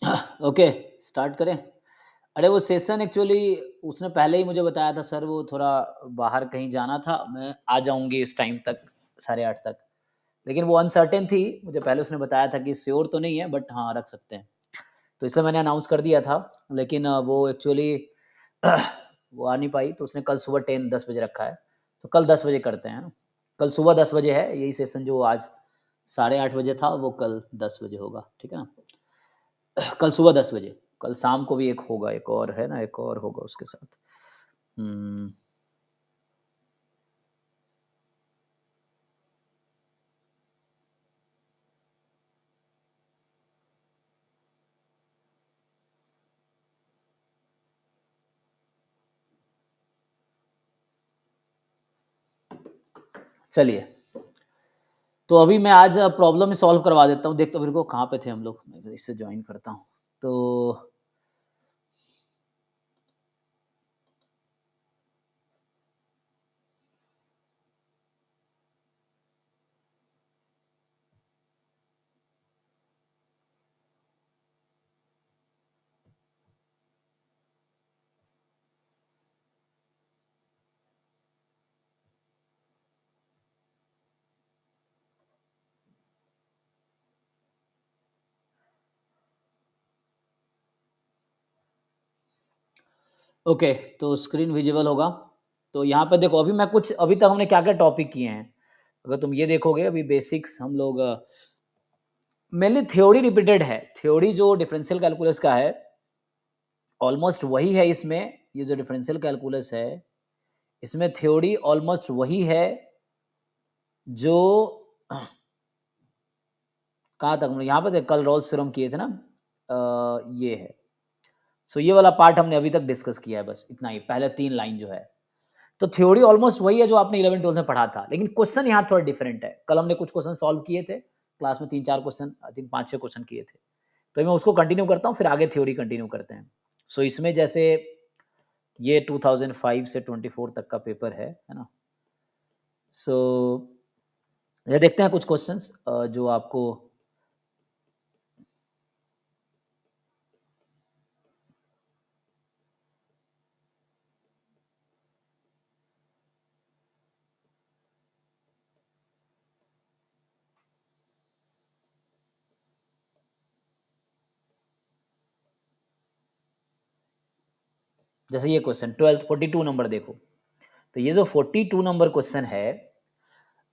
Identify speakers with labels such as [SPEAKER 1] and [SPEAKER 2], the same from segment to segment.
[SPEAKER 1] Okay, start करें। अरे वो सेशन एक्चुअली उसने पहले ही मुझे बताया था सर, वो थोड़ा बाहर कहीं जाना था, मैं आ जाऊंगी इस टाइम तक, 8:30 तक। लेकिन वो अनसर्टेन थी, मुझे पहले उसने बताया था कि श्योर तो नहीं है बट हाँ रख सकते हैं, तो इसलिए मैंने अनाउंस कर दिया था। लेकिन वो एक्चुअली वो आ नहीं पाई, तो उसने कल सुबह 10 बजे रखा है, तो कल 10 बजे करते हैं ना। कल सुबह 10 बजे है यही सेशन, जो आज 8:30 बजे था वो कल 10 बजे होगा, ठीक है ना। कल सुबह 10 बजे, कल शाम को भी एक होगा, एक और है ना, एक और होगा उसके साथ। हम्म, चलिए, तो अभी मैं आज प्रॉब्लम सॉल्व करवा देता हूँ। देखते मेरे को कहाँ पे थे हम लोग, मैं इससे ज्वाइन करता हूँ। तो ओके, तो स्क्रीन विजिबल होगा। तो यहाँ पे देखो, अभी मैं कुछ, अभी तक हमने क्या क्या टॉपिक किए हैं, अगर तुम ये देखोगे, अभी बेसिक्स हम लोग मेनली थ्योरी रिपीटेड है। थ्योरी जो डिफरेंशियल कैलकुलस का है ऑलमोस्ट वही है इसमें। ये जो डिफरेंशियल कैलकुलस है इसमें थ्योरी ऑलमोस्ट वही है जो कहाँ तक हमने यहाँ पे कल रॉल्स थ्योरम किए थे ना। ये है, सो ये वाला पार्ट हमने अभी तक डिस्कस किया है, बस इतना ही, पहले 3 लाइन जो है। तो थ्योरी ऑलमोस्ट वही है जो आपने 11 12 में पढ़ा था, लेकिन क्वेश्चन यहाँ थोड़ा डिफरेंट है। कल हमने कुछ क्वेश्चन सॉल्व किए थे क्लास में, 3 4 क्वेश्चन, आई थिंक 5 6 क्वेश्चन किए थे। तो मैं उसको कंटिन्यू करता हूँ, फिर आगे थ्योरी कंटिन्यू करते हैं। सो इसमें जैसे ये 2005 से 24 तक का पेपर है ना। सो ये देखते हैं कुछ क्वेश्चंस जो आपको, जैसे ये क्वेश्चन 12 42 नंबर देखो। तो ये जो 42 नंबर क्वेश्चन है,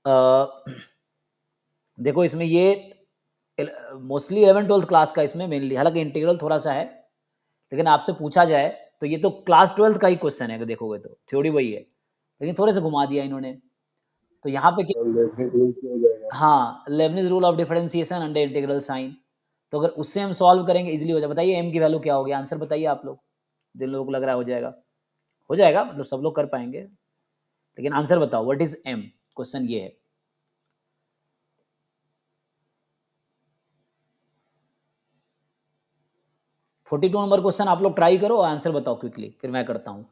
[SPEAKER 1] अ, देखो इसमें ये मोस्टली 11 12 क्लास का इसमें मेनली, हालांकि इंटीग्रल थोड़ा सा है, लेकिन आपसे पूछा जाए तो ये तो क्लास 12 का ही क्वेश्चन है, अगर देखोगे तो थ्योरी वही है, लेकिन थोड़े से घुमा दिया इन्होंने। तो यहाँ पे क्या,
[SPEAKER 2] लेबनिज रूल से हो जाएगा।
[SPEAKER 1] हाँ, Leibniz rule of differentiation under integral sign. तो अगर उससे हम सॉल्व करेंगे इजीली हो जाए। बताइए एम की वैल्यू क्या होगी, आंसर बताइए आप लोग, जिन लोगों को लग रहा है हो जाएगा। हो जाएगा, मतलब सब लोग कर पाएंगे, लेकिन आंसर बताओ, व्हाट इज एम, क्वेश्चन ये है। 42 नंबर क्वेश्चन आप लोग ट्राई करो, आंसर बताओ क्विकली, फिर मैं करता हूँ।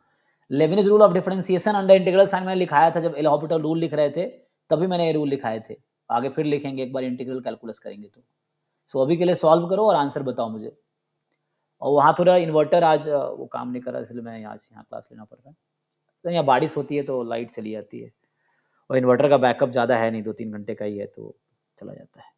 [SPEAKER 1] Leibniz rule of differentiation under integral sign मैंने लिखाया था, जब एल हॉपिटल रूल लिख रहे थे तभी मैंने ये रूल लिखाए थे। आगे फिर लिखेंगे एक बार इंटीग्रल कैलकुलस करेंगे तो। सो अभी के लिए सॉल्व करो और आंसर बताओ मुझे। और वहाँ थोड़ा इन्वर्टर आज वो काम नहीं कर रहा, इसलिए मैं आज यहाँ क्लास लेना पड़ रहा है। तो यहाँ बारिश होती है तो लाइट चली जाती है, और इन्वर्टर का बैकअप ज़्यादा है नहीं, 2 3 घंटे का ही है, तो चला जाता है।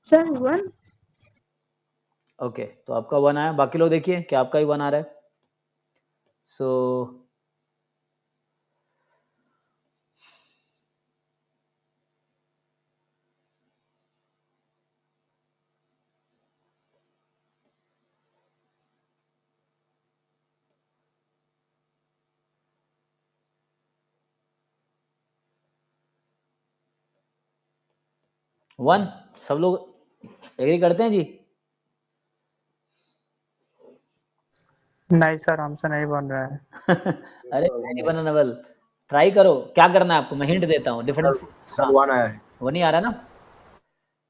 [SPEAKER 2] सर 1।
[SPEAKER 1] ओके, तो आपका 1 आया, बाकी लोग देखिए क्या आपका ही 1 आ रहा है। सो वन, सब लोग एग्री करते हैं जी?
[SPEAKER 2] नहीं सर, हमसे नहीं बन रहा है।
[SPEAKER 1] अरे नहीं बना नवल, ट्राई करो, क्या करना है आपको, मैं हिंट देता हूँ, डिफरेंस। हाँ,
[SPEAKER 3] सर 1 आया है।
[SPEAKER 1] वो नहीं आ रहा ना,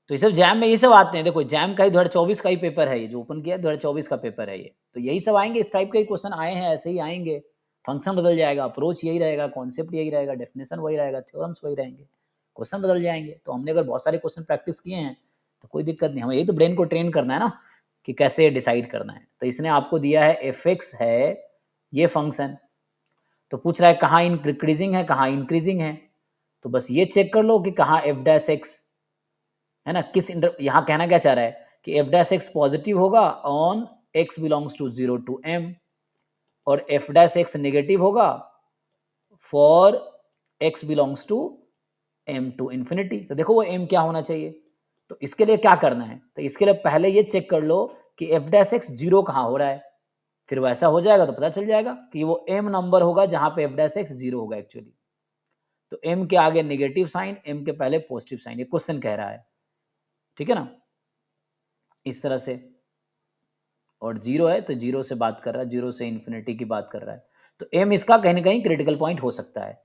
[SPEAKER 1] तो ये सब जैम में ये सब आते हैं। देखो जैम का ही 2024 का ही पेपर है ये, जो ओपन किया 2024 का पेपर है ये, तो यही सब आएंगे, इस टाइप के क्वेश्चन आए हैं, ऐसे ही आएंगे। फंक्शन बदल जाएगा, अप्रोच यही रहेगा, कॉन्सेप्ट यही रहेगा, डेफिनेशन वही रहेगा, थ्योरम्स वही रहेंगे, क्वेश्चन बदल जाएंगे। तो हमने अगर बहुत सारे क्वेश्चन प्रैक्टिस किए हैं तो कोई दिक्कत नहीं, हमें यही तो ब्रेन को ट्रेन करना है ना, कि कैसे डिसाइड करना है। तो इसने आपको दिया है एफ एक्स है ये फंक्शन, तो पूछ रहा है कहाँ इंक्रीजिंग है कहाँ इंक्रीजिंग है, तो बस ये चेक कर लो कि कहाँ एफ डैश एक्स है ना, किस यहाँ कहना क्या चाह रहा है कि एफ डैश एक्स पॉजिटिव होगा on X belongs to 0 to m, और एफ डैश एक्स नेगेटिव होगा for X belongs to m to infinity. तो देखो वो m क्या होना चाहिए, तो इसके लिए क्या करना है, तो इसके लिए पहले ये चेक कर लो कि एफ डैश एक्स जीरो कहाँ हो रहा है, फिर वैसा हो जाएगा तो पता चल जाएगा कि वो m नंबर होगा जहां पे एफ डैश एक्स जीरो होगा एक्चुअली। तो m के आगे नेगेटिव साइन, m के पहले पॉजिटिव साइन, ये क्वेश्चन कह रहा है, ठीक है ना, इस तरह से। और जीरो है तो जीरो से बात कर रहा है, जीरो से इन्फिनिटी की बात कर रहा है, तो m इसका कहीं ना कहीं क्रिटिकल पॉइंट हो सकता है।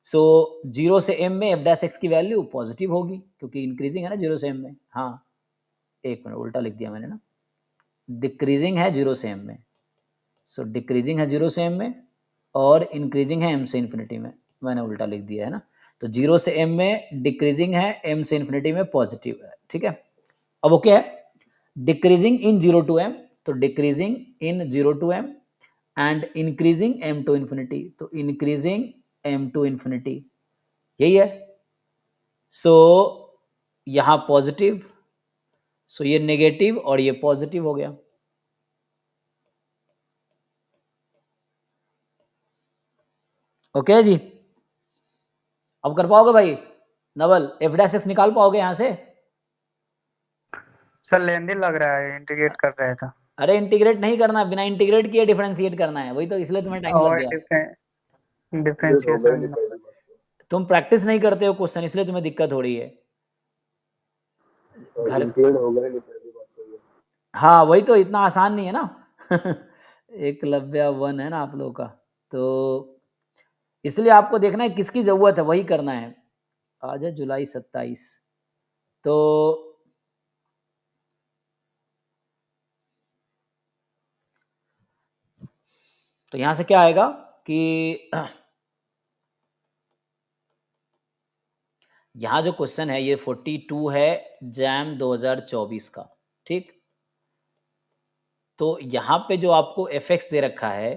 [SPEAKER 1] सो जीरो से m में एफ डैश एक्स की वैल्यू पॉजिटिव होगी क्योंकि इंक्रीजिंग है ना जीरो से m में। हाँ, एक मिनट उल्टा लिख दिया मैंने ना, डिक्रीजिंग है जीरो से m में, सो डिक्रीजिंग है जीरो से m में और इंक्रीजिंग है m से इन्फिनिटी में, मैंने उल्टा लिख दिया है ना। तो जीरो से m में डिक्रीजिंग है, m से इन्फिनिटी में पॉजिटिव है, ठीक है। अब ओके है, decreasing in zero to m, तो decreasing in zero to m and increasing m to infinity, तो इंक्रीजिंग m टू इन्फिनिटी, यही है। सो यहाँ पॉजिटिव, सो ये नेगेटिव और ये पॉजिटिव हो गया। ओके जी, अब कर पाओगे भाई नवल, एफ डैश एक्स निकाल पाओगे यहाँ से?
[SPEAKER 2] सर लेंदी लग रहा है, इंटीग्रेट कर रहा था।
[SPEAKER 1] अरे इंटीग्रेट नहीं करना, बिना इंटीग्रेट किए डिफरेंशिएट करना है, वही तो इसलिए तुम्हें टाइम लग
[SPEAKER 2] और
[SPEAKER 1] गया।
[SPEAKER 2] डिफरेंशिएशन
[SPEAKER 1] तुम प्रैक्टिस नहीं करते हो क्वेश्चन, इसलिए तुम्हें दिक्कत हो रही है घर। हाँ वही तो, इतना आसान नहीं है ना। एकलव्य 1 है ना आप लोगों का, तो इसलिए आपको देखना है किसकी जरूरत है, वही करना है। आज है जुलाई 27, तो यहां से क्या आएगा कि यहाँ जो क्वेश्चन है ये 42 है जैम 2024 का, ठीक। तो यहाँ पे जो आपको एफ एक्स दे रखा है,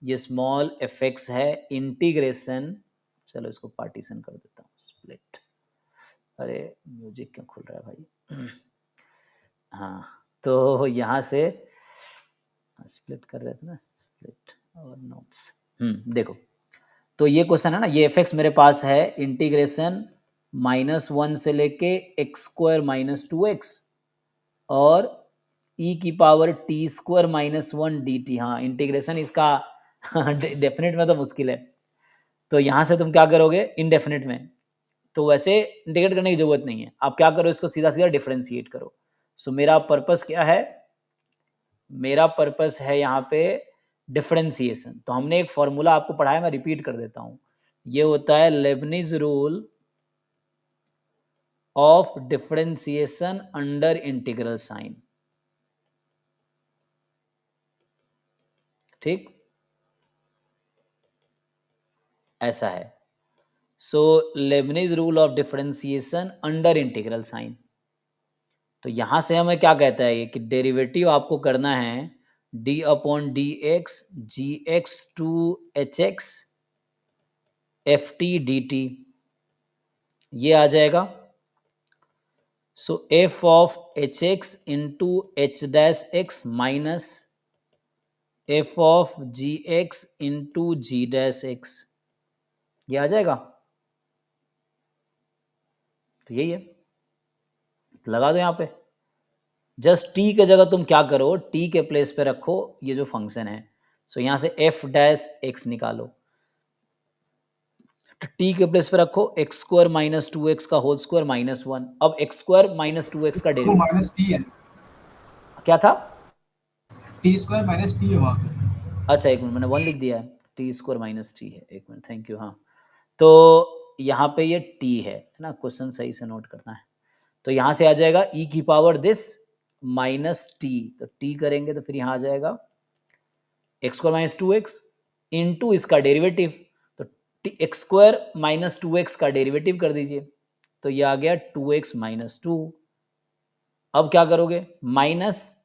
[SPEAKER 1] ये स्मॉल एफ एक्स है, इंटीग्रेशन, चलो इसको पार्टीशन कर देता हूँ, स्प्लिट, अरे म्यूजिक क्यों खुल रहा है भाई। हाँ, तो यहाँ से स्प्लिट कर रहे थे ना, स्प्लिट और नोट्स, देखो, तो ये क्वेश्चन है ना, ये एफ एक्स मेरे पास है इंटीग्रेशन -1 से लेके एक्स स्क्वायर -2x और e की पावर टी स्क्वायर -1 dt। हाँ, इंटीग्रेशन इसका डेफिनेट में तो मुश्किल है, तो यहाँ से तुम क्या करोगे इनडेफिनेट में, तो वैसे इंटीग्रेट करने की जरूरत नहीं है, आप क्या करो इसको सीधा सीधा डिफरेंशिएट करो। सो मेरा पर्पस क्या है, मेरा पर्पस है यहाँ पे डिफरेंशिएशन। तो हमने एक फॉर्मूला आपको पढ़ाया, मैं रिपीट कर देता हूँ, ये होता है Leibniz rule of differentiation under integral sign, ठीक, ऐसा है। So Leibniz rule of differentiation under integral sign, तो यहां से हमें क्या कहता है ये कि डेरिवेटिव आपको करना है D upon D X G X to H X F T D T, ये आ जाएगा। So F of H X into H dash X minus F of G X into G dash X, ये आ जाएगा। तो यही है, लगा दो यहाँ पे। जस्ट टी के जगह तुम क्या करो, टी के प्लेस पे रखो ये जो फंक्शन है। सो यहाँ से एफ डैश एक्स निकालो, तो टी के प्लेस पे रखो x square minus two x का होल स्क्वायर माइनस वन। अब x square minus two x का
[SPEAKER 3] टू
[SPEAKER 1] डेरिवेटिव
[SPEAKER 3] माइनस टी है,
[SPEAKER 1] क्या था?
[SPEAKER 3] टी स्क्वायर माइनस टी है वहाँ पे।
[SPEAKER 1] अच्छा एक मिनट, मैंने वन लिख दिया है, टी स्क्वायर माइनस टी है, एक मिनट, थैंक यू। हाँ, तो यहाँ पे ये टी है ना, क्वेश्चन सही से नोट करना है। तो यहाँ से आ जाएगा ई की पावर दिस माइनस टी, तो टी करेंगे तो फिर यहाँ आ जाएगा x square minus two x into इसका डेरिवेटिव, तो x square minus two x का डेरिवेटिव कर दीजिए, तो ये आ गया टू एक्स माइनस टू। अब क्या करोगे, माइनस,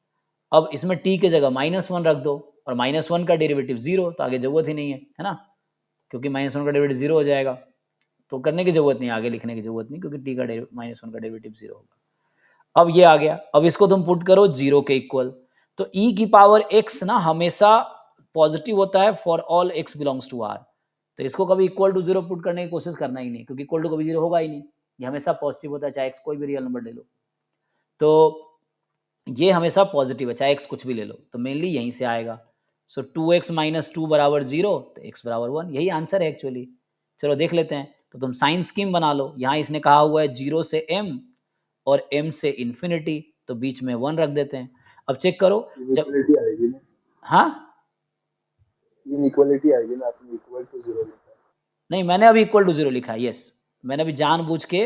[SPEAKER 1] अब इसमें टी की जगह माइनस वन रख दो, और माइनस वन का डेरिवेटिव जीरो, तो आगे जरूरत ही नहीं है ना, क्योंकि माइनस वन का डेरिवेटिव जीरो हो जाएगा, तो करने की जरूरत नहीं, आगे लिखने की जरूरत नहीं, क्योंकि टी का माइनस वन का डेरिवेटिव जीरो होगा। अब ये आ गया, अब इसको तुम पुट करो जीरो के इक्वल, तो ई की पावर एक्स ना हमेशा पॉजिटिव होता है for all X belongs to R, तो इसको कभी इक्वल टू जीरो पुट करने की कोशिश करना ही नहीं, क्योंकि इक्वल टू कभी जीरो होगा ही नहीं, ये हमेशा पॉजिटिव होता है, चाहे एक्स कोई भी रियल नंबर ले लो, तो ये हमेशा पॉजिटिव है, चाहे एक्स कुछ भी ले लो, तो मेनली यहीं से आएगा। सो टू एक्स माइनस टू बराबर जीरो, तो एक्स बराबर वन, यही आंसर है एक्चुअली। चलो देख लेते हैं, तो तुम साइन स्कीम बना लो, यहाँ इसने कहा हुआ है जीरो से एम और एम से इन्फिनिटी, तो बीच में वन रख देते हैं। अब चेक करो जब,
[SPEAKER 4] इनइक्वालिटी आएगी ना,
[SPEAKER 1] हाँ
[SPEAKER 4] इनइक्वालिटी आएगी ना, आपने इक्वल टू जीरो लिखा है।
[SPEAKER 1] नहीं, मैंने अभी इक्वल टू जीरो लिखा है, यस, मैंने अभी जानबूझ के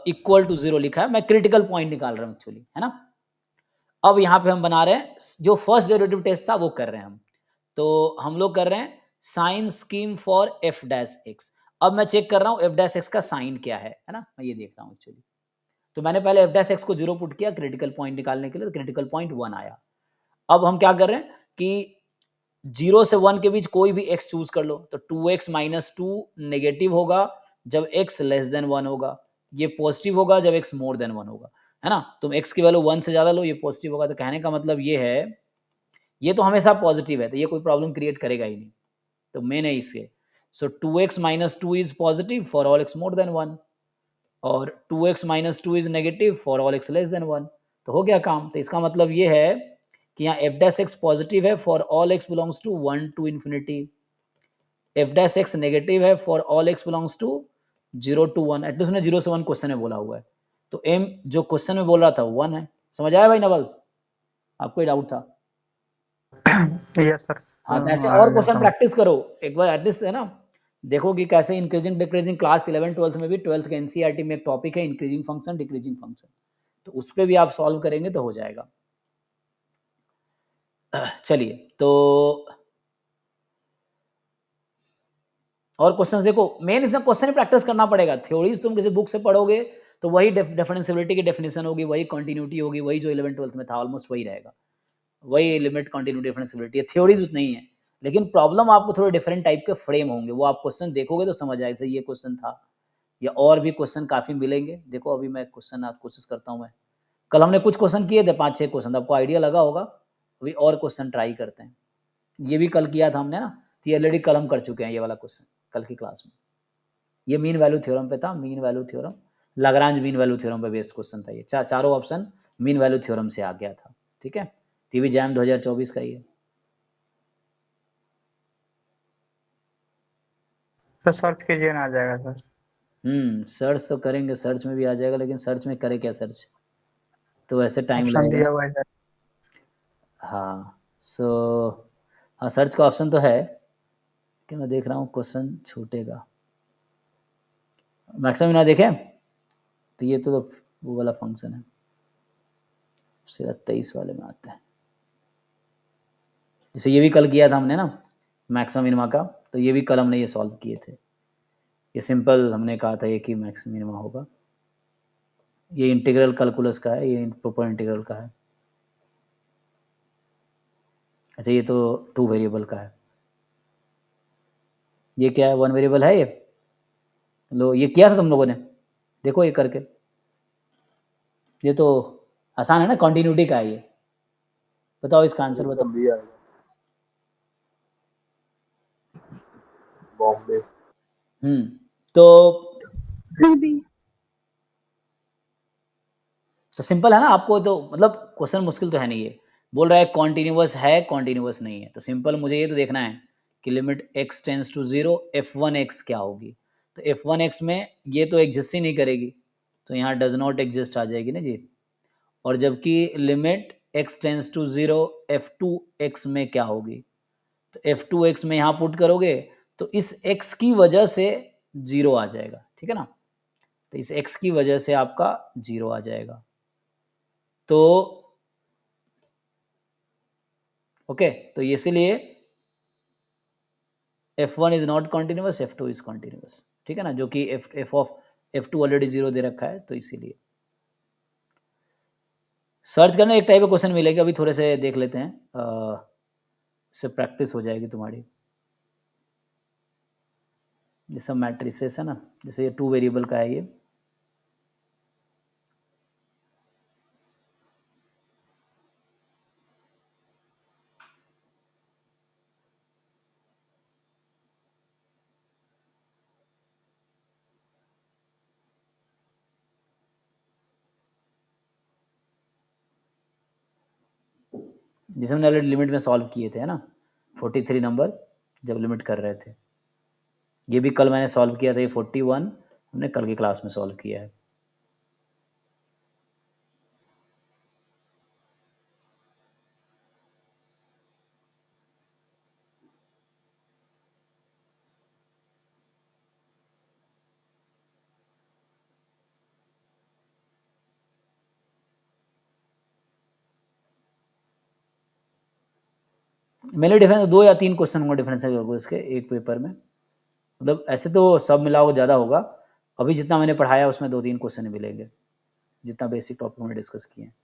[SPEAKER 1] इक्वल टू जीरो लिखा है, मैं क्रिटिकल पॉइंट निकाल रहा हूँ एक्चुअली, है ना। अब यहाँ पे हम बना रहे हैं, जो फर्स्ट डेरिवेटिव टेस्ट था वो कर रहे हैं हम, तो हम लोग कर रहे हैं sign scheme for F dash X. अब मैं चेक कर रहा हूँ एफ डैश एक्स का साइन क्या है ना, मैं ये देख रहा हूँ एक्चुअली। तो मैंने पहले एफ डैश एक्स को जीरो पुट किया क्रिटिकल पॉइंट निकालने के लिए, तो क्रिटिकल पॉइंट वन आया। अब हम क्या कर रहे हैं कि जीरो से वन के बीच कोई भी एक्स चूज कर लो, तो two X minus two negative होगा जब एक्स लेस देन वन होगा, ये पॉजिटिव होगा जब एक्स मोर देन वन होगा, है ना। तुम एक्स की वैल्यू वन से ज्यादा लो, ये पॉजिटिव होगा, तो कहने का मतलब ये है, ये तो हमेशा पॉजिटिव है, तो ये कोई प्रॉब्लम क्रिएट करेगा ही नहीं, तो मेन है इसके। So two X minus two is positive for all X more than one, और two X minus two is negative for all X less than one, तो हो गया काम। तो इसका मतलब ये है कि यहाँ एफ डैश एक्स पॉजिटिव है for all X belongs to one to infinity, F dash X negative है for all X belongs to zero to one, at least उसने जीरो से वन क्वेश्चन में बोला हुआ है, तो एम जो क्वेश्चन में बोल रहा था वन है। समझ आया भाई नवल, आपको डाउट था?
[SPEAKER 2] यस सर,
[SPEAKER 1] हाँ, तो ऐसे
[SPEAKER 2] आ
[SPEAKER 1] और
[SPEAKER 2] गया
[SPEAKER 1] क्वेश्चन
[SPEAKER 2] समझ।
[SPEAKER 1] प्रैक्टिस करो एक बार एटलीस्ट, है ना। देखो कि कैसे इंक्रीजिंग डिक्रीजिंग, क्लास 11 ट्वेल्थ में भी, ट्वेल्थ के एनसीईआरटी में एक टॉपिक है इंक्रीजिंग फंक्शन डिक्रीजिंग फंक्शन, तो उस पर भी आप सॉल्व करेंगे तो हो जाएगा। चलिए, तो और क्वेश्चंस देखो, मेन इसमें क्वेश्चन ही प्रैक्टिस करना पड़ेगा, थ्योरीज तुम किसी बुक से पढ़ोगे तो वही डिफरेंशियबिलिटी की डेफिनेशन होगी, वही कंटिन्यूटी होगी, वही जो 11 ट्वेल्थ में था ऑलमोस्ट वही रहेगा, वही लिमिट कंटिन्यूटी डिफरेंशियबिलिटी है, थ्योरीज उतनी ही है, लेकिन प्रॉब्लम आपको थोड़े डिफरेंट टाइप के फ्रेम होंगे, वो आप क्वेश्चन देखोगे तो समझ आएगा ये क्वेश्चन था, या और भी क्वेश्चन काफी मिलेंगे। देखो अभी मैं क्वेश्चन आज कोशिश करता हूँ मैं, कल हमने कुछ क्वेश्चन किए थे, 5-6 क्वेश्चन, आपको आइडिया लगा होगा, अभी और क्वेश्चन ट्राई करते हैं। ये भी कल किया था हमने ना, तो ये ऑलरेडी कल हम कर चुके हैं ये वाला क्वेश्चन कल की क्लास में। ये मीन वैल्यू थ्योरम पे था, mean value theorem, Lagrange mean value theorem पे बेस्ड क्वेश्चन था ये, चारों ऑप्शन मीन वैल्यू थ्योरम से आ गया था, ठीक है। टीवी जैम 2024 का ये।
[SPEAKER 2] तो सर्च कीजिए ना, आ जाएगा सर।
[SPEAKER 1] सर्च तो करेंगे, सर्च में भी आ जाएगा, लेकिन सर्च में करे क्या सर्च, तो ऐसे टाइम
[SPEAKER 2] ऑप्शन
[SPEAKER 1] लगेगा
[SPEAKER 2] दिया
[SPEAKER 1] ना।
[SPEAKER 2] हुआ है सर।
[SPEAKER 1] हाँ, हाँ सर्च का ऑप्शन तो है, कि मैं देख रहा हूँ क्वेश्चन छूटेगा, मैक्सिमम ना देखें, तो ये तो वो वाला फंक्शन है, सिर्फ 23 वाले में आता है, जैसे ये भी कल किया था हमने ना मैक्सिमम मिनिमा का, तो ये भी कल हमने ये सॉल्व किए थे, ये सिंपल हमने कहा था एक ही मैक्सिमम मिनिमा होगा, ये इंटीग्रल कैलकुलस का है, ये प्रॉपर इंटीग्रल का है। अच्छा ये तो टू वेरिएबल का है, ये क्या है, वन वेरिएबल है ये। लो ये किया था तुम लोगों ने, देखो ये करके, ये तो आसान है ना, कॉन्टिन्यूटी का है ये। बताओ इसका आंसर
[SPEAKER 4] इसका
[SPEAKER 1] बताओ।
[SPEAKER 4] बी आएगा, बॉम्बे।
[SPEAKER 1] तो
[SPEAKER 5] बी।
[SPEAKER 1] सिंपल है ना, आपको तो मतलब क्वेश्चन मुश्किल तो है नहीं ये। बोल रहा है कॉन्टिन्यूअस है, कॉन्टिन्यूअस नहीं है, तो सिंपल मुझे ये तो देखना है कि limit x tends to 0 f1x क्या होगी। तो f1x में ये तो एग्जिस्ट ही नहीं करेगी, तो यहाँ डज नॉट एग्जिस्ट आ जाएगी ना जी। और जबकि limit x tends to 0 f2x में क्या होगी, तो f2x में यहाँ पुट करोगे तो इस x की वजह से 0 आ जाएगा, ठीक है ना। तो इस x की वजह से आपका 0 आ जाएगा। तो ओके, तो इसीलिए f1 is not continuous, f2 is continuous, ठीक है ना, जो कि f ऑफ f2 ऑलरेडी 0 दे रखा है, तो इसीलिए सर्च करना। एक टाइप का क्वेश्चन मिलेगा, अभी थोड़े से देख लेते हैं, इससे प्रैक्टिस हो जाएगी तुम्हारी। ये सब मैट्रिसेस है ना, जैसे ये 2 वेरिएबल का है ये, जिसे हमने ऑलरेडी लिमिट में सॉल्व किए थे, है ना, 43 नंबर जब लिमिट कर रहे थे। ये भी कल मैंने सॉल्व किया था, ये 41 हमने कल की क्लास में सॉल्व किया है। मेरे डिफरेंस 2 या 3 क्वेश्चन होंगे डिफरेंस है इसके एक पेपर में, मतलब ऐसे तो सब मिला हो ज़्यादा होगा, अभी जितना मैंने पढ़ाया उसमें 2-3 क्वेश्चन मिलेंगे, जितना बेसिक टॉपिक में डिस्कस किए हैं।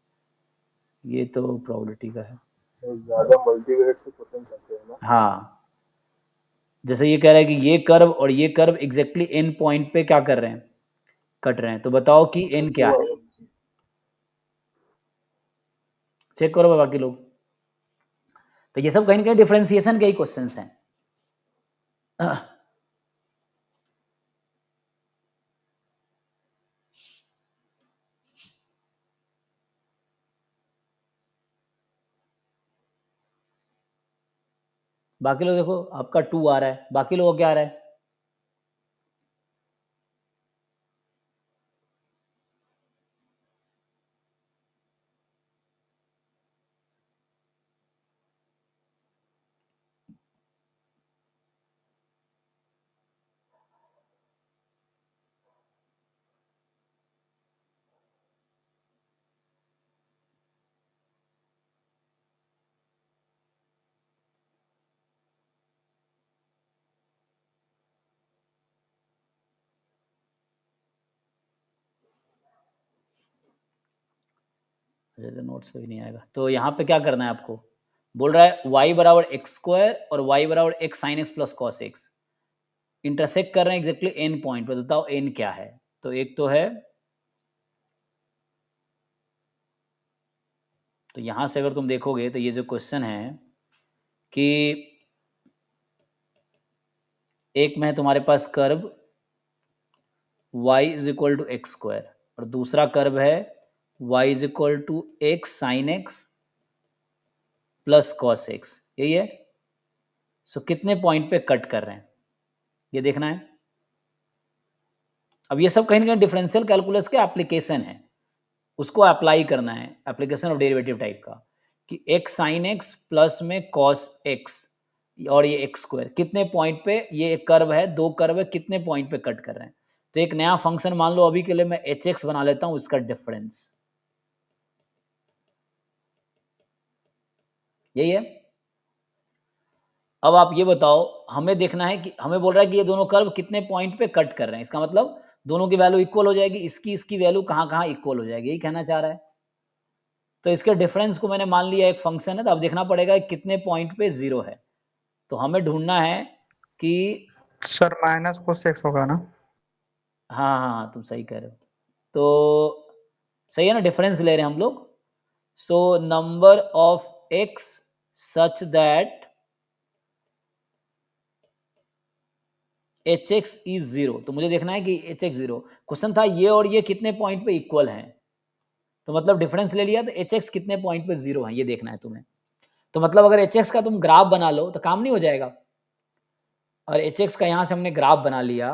[SPEAKER 1] ये तो प्रोबेबिलिटी का है।
[SPEAKER 4] तो ज्यादा मल्टीवेरिएट से क्वेश्चन आते हैं ना।
[SPEAKER 1] हाँ, जैसे ये कह रहा है कि ये कर्व और ये कर्व एग्जैक्टली एन पॉइंट पे क्या कर रहे हैं, कट रहे हैं, तो बताओ कि एन क्या है। चेक करो बाकी लोग, तो ये सब कहीं ना कहीं डिफरेंशिएशन के ही क्वेश्चंस हैं। बाकी लोग देखो, आपका 2 आ रहा है, बाकी लोगों को क्या आ रहा है। अच्छा, नोट्स पे भी नहीं आएगा, तो यहाँ पे क्या करना है आपको, बोल रहा है y बराबर एक्स स्क्वायर और y बराबर x sine X plus cos x intersect कर रहे हैं एग्जैक्टली एन पॉइंट पर, बताओ एन क्या है। तो एक तो है, तो यहां से अगर तुम देखोगे तो ये जो क्वेश्चन है कि एक में है तुम्हारे पास curve y is equal to X square और दूसरा कर्व है y is equal to X sine X plus cos X, यही है। सो कितने पॉइंट पे कट कर रहे हैं ये देखना है। अब ये सब कहीं ना कहीं डिफरेंशियल कैलकुलस के एप्लीकेशन है, उसको अप्लाई करना है, एप्लीकेशन ऑफ डेरिवेटिव टाइप का, कि एक्स साइन एक्स प्लस में कॉस एक्स और ये एक्स स्क्वायर कितने पॉइंट पे, ये एक कर्व है, 2 कर्व है, कितने पॉइंट पे कट कर रहे हैं। तो एक नया फंक्शन मान लो, अभी के लिए मैं एच एक्स बना लेता हूं, इसका डिफरेंस यही है। अब आप ये बताओ, हमें देखना है कि हमें बोल रहा है कि ये दोनों कर्व कितने पॉइंट पे कट कर रहे हैं, इसका मतलब दोनों की वैल्यू इक्वल हो जाएगी, इसकी वैल्यू कहाँ कहाँ इक्वल हो जाएगी, यही कहना चाह रहा है। तो इसके डिफरेंस को मैंने मान लिया एक फंक्शन है, तो अब देखना पड़ेगा कितने पॉइंट पे 0 है। तो हमें ढूंढना है कि
[SPEAKER 2] सर माइनस cos x होगा ना।
[SPEAKER 1] हाँ हाँ हाँ, तुम सही कह रहे हो। तो सही है ना, डिफरेंस ले रहे हैं हम लोग। So number of x such that H x is zero. तो मुझे देखना है कि एच एक्स जीरो, क्वेश्चन था ये और ये कितने पॉइंट पे इक्वल हैं, तो मतलब डिफरेंस ले लिया तो एच एक्स कितने पॉइंट पे जीरो है ये देखना है तुम्हें। तो मतलब अगर एच एक्स का तुम ग्राफ बना लो तो काम नहीं हो जाएगा, और एच एक्स का यहां से हमने ग्राफ बना लिया।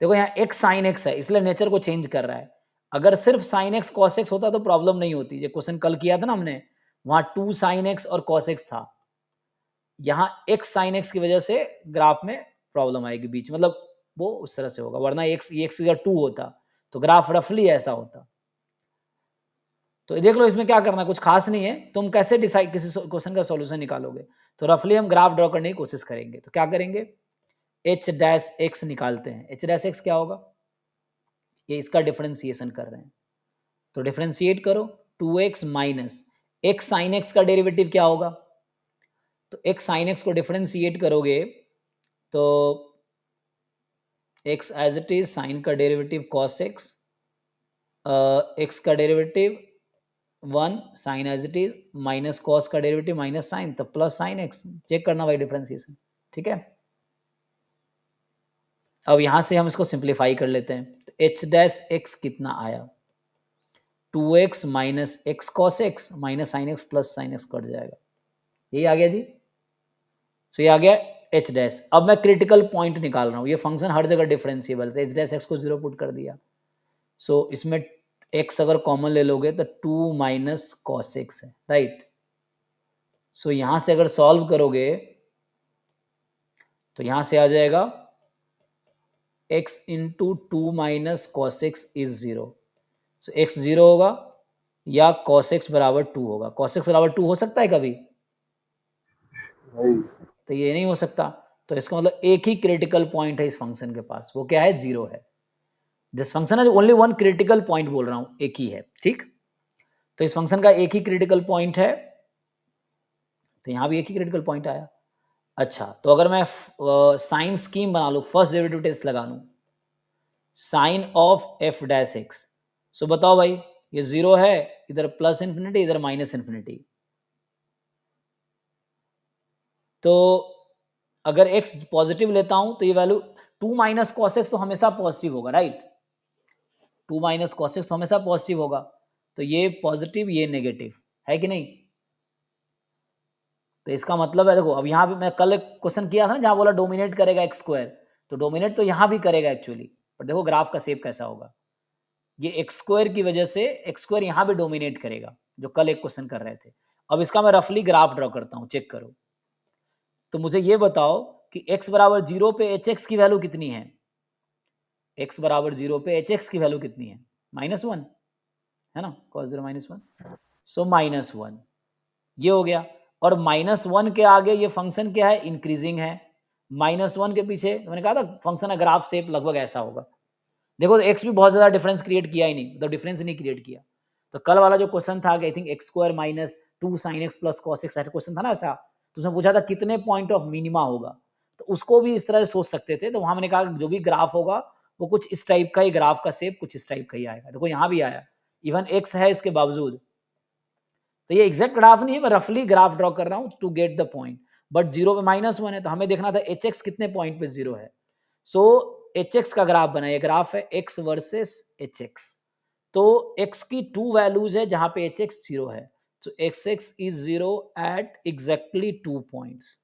[SPEAKER 1] देखो यहाँ एक्स साइन एक्स है इसलिए नेचर को चेंज कर रहा है, अगर सिर्फ साइन एक्स कॉस एक्स होता तो प्रॉब्लम नहीं होती। ये क्वेश्चन कल किया था ना हमने, वहां 2 साइन एक्स और कॉस एक्स था, यहाँ एक्स साइन एक्स की वजह से ग्राफ में प्रॉब्लम आएगी बीच, मतलब वो उस तरह से होगा, वरना एक्स अगर 2 होता तो ग्राफ रफली ऐसा होता। तो देख लो इसमें क्या करना है, कुछ खास नहीं है, तुम कैसे डिसाइड किसी क्वेश्चन का सॉल्यूशन निकालोगे। तो रफली हम ग्राफ ड्रॉ करने की कोशिश करेंगे। तो क्या करेंगे, एच डैश एक्स निकालते हैं। एच डैश एक्स क्या होगा, ये इसका डिफरेंशिएशन कर रहे हैं, तो डिफरेंशिएट करो 2x minus X sine X का डेरिवेटिव क्या होगा, तो एक्स साइन एक्स को डिफरेंशिएट करोगे तो X as it is, sine का डेरिवेटिव कॉस एक्स, एक्स का derivative 1 sine as it is, minus cos का डेरिवेटिव माइनस साइन, तो प्लस साइन एक्स। चेक करना भाई डिफरेंशिएशन, ठीक है। अब यहां से हम इसको सिंप्लीफाई कर लेते हैं, तो एच डैश एक्स कितना आया, 2x minus x cos x minus sign X plus sine x cut जाएगा, यही आ गया जी। तो ये आ गया एच डैश। अब मैं क्रिटिकल पॉइंट निकाल रहा हूँ, ये फंक्शन हर जगह डिफरेंशिएबल है, एच डैश एक्स को 0 पुट कर दिया। सो इसमें x अगर कॉमन ले लोगे तो 2 माइनस कॉस एक्स है, राइट। सो यहां से अगर सॉल्व करोगे तो यहां से आ जाएगा x into 2 minus cos x is 0। So x 0 होगा या cos x बराबर 2 होगा। cos x बराबर 2 हो सकता है कभी,
[SPEAKER 4] नहीं।
[SPEAKER 1] तो ये नहीं हो सकता। तो इसका मतलब एक ही क्रिटिकल पॉइंट है इस फंक्शन के पास, वो क्या है, 0 है। दिस फंक्शन है ओनली वन क्रिटिकल पॉइंट बोल रहा हूं, एक ही है, ठीक। तो इस फंक्शन का एक ही क्रिटिकल पॉइंट है, तो यहां भी एक ही क्रिटिकल पॉइंट आया। अच्छा, तो अगर मैं साइन स्कीम बना लूं, फर्स्ट डेरिवेटिव टेस्ट लगा लूं, sine of F dash X. So बताओ भाई, ये 0 है, इधर प्लस इन्फिनिटी इधर माइनस इन्फिनिटी, तो अगर x पॉजिटिव लेता हूं तो ये वैल्यू 2 माइनस कॉस एक्स तो हमेशा पॉजिटिव होगा, राइट। 2 माइनस कॉस एक्स तो हमेशा पॉजिटिव होगा, तो ये पॉजिटिव ये नेगेटिव है कि नहीं। तो इसका मतलब है, देखो अब यहाँ भी मैं कल क्वेश्चन किया था ना जहां बोला डोमिनेट करेगा एक्स स्क्वायर, तो डोमिनेट तो यहाँ भी करेगा एक्चुअली, पर देखो ग्राफ का शेप कैसा होगा, ये एक्स स्क्वायर की वजह से एक्स स्क्वायर यहाँ भी डोमिनेट करेगा, जो कल एक क्वेश्चन कर रहे थे। अब इसका मैं रफली ग्राफ ड्रॉ करता हूँ, चेक करो। तो मुझे ये बताओ कि x बराबर 0 पे एच एक्स की वैल्यू कितनी है, x बराबर 0 पे एच एक्स की वैल्यू कितनी है, -1 है ना, cos 0 -1, सो -1 ये हो गया। और -1 के आगे ये फंक्शन क्या है, इंक्रीजिंग है। -1 के पीछे मैंने कहा था फंक्शन का ग्राफ शेप लगभग ऐसा होगा। देखो तो एक्स भी बहुत ज्यादा डिफरेंस क्रिएट किया ही नहीं, मतलब डिफरेंस नहीं क्रिएट किया। तो कल वाला जो क्वेश्चन था, I think x square minus 2 sign X plus cos x, ऐसा क्वेश्चन था ना ऐसा, तो उसने पूछा था कितने पॉइंट ऑफ मिनिमा होगा, तो उसको भी इस तरह से सोच सकते थे। तो वहां मैंने कहा जो भी ग्राफ होगा वो कुछ इस टाइप का ही, ग्राफ का शेप कुछ इस टाइप का ही आएगा। देखो यहाँ भी आया, इवन एक्स है इसके बावजूद। तो ये एग्जैक्ट ग्राफ नहीं है, मैं रफली ग्राफ ड्रॉ कर रहा हूँ to get the point. But 0 पे -1 है, तो हमें देखना था एच एक्स कितने पॉइंट पे 0 है। सो एच एक्स का ग्राफ बना, ये ग्राफ है एक्स वर्सेस एच एक्स। तो एक्स की 2 वैल्यूज है जहां पे एच एक्स 0 है, तो X X is 0 at exactly 2 points,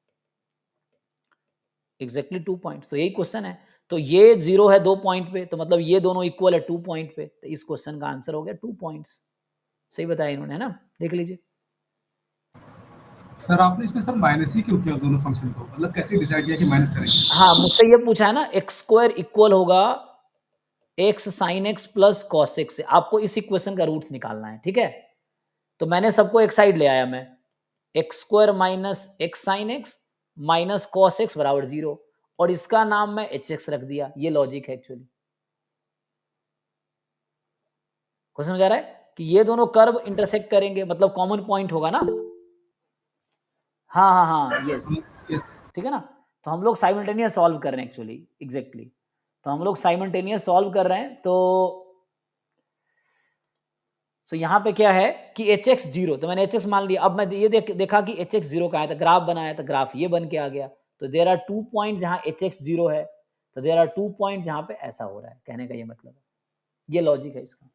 [SPEAKER 1] exactly 2 points. तो यही क्वेश्चन है। तो ये 0 है 2 पॉइंट पे, तो मतलब ये दोनों इक्वल है 2 पॉइंट पे, तो इस क्वेश्चन का आंसर हो गया 2 पॉइंट्स। सही बताया इन्होंने, है ना, देख लीजिए।
[SPEAKER 3] सर आपने इसमें सर माइनस ही क्यों किया दोनों फंक्शन को, मतलब कैसे डिसाइड किया कि माइनस करेंगे।
[SPEAKER 1] हाँ, मुझसे ये पूछा है ना, एक्स स्क्वायर इक्वल होगा x sine X plus cos x से, आपको इस इक्वेशन का रूट्स निकालना है, ठीक है। तो मैंने सबको एक साइड ले आया, मैं x square minus X sine x minus cos x बराबर 0, और इसका नाम मैं एच एक्स रख दिया। ये लॉजिक है एक्चुअली। क्वेश्चन समझ आ रहा है कि ये दोनों कर्व इंटरसेक्ट करेंगे, मतलब कॉमन पॉइंट होगा ना। हाँ हाँ हाँ, यस,
[SPEAKER 3] यस।
[SPEAKER 1] ठीक है ना। तो हम लोग साइमल्टेनियस सॉल्व कर रहे हैं एक्चुअली, एग्जैक्टली। तो हम लोग साइमल्टेनियस सॉल्व कर रहे हैं, तो सो यहाँ पे क्या है कि एच एक्स जीरो, तो मैंने एच एक्स मान लिया। अब मैं ये देखा कि एच एक्स जीरो का है, तो ग्राफ बनाया, तो ग्राफ ये बन के आ गया। तो देर आर 2 पॉइंट जहाँ एच एक्स जीरो है, तो देर आर 2 पॉइंट जहाँ पे ऐसा हो रहा है। कहने का ये मतलब है, ये लॉजिक है इसका।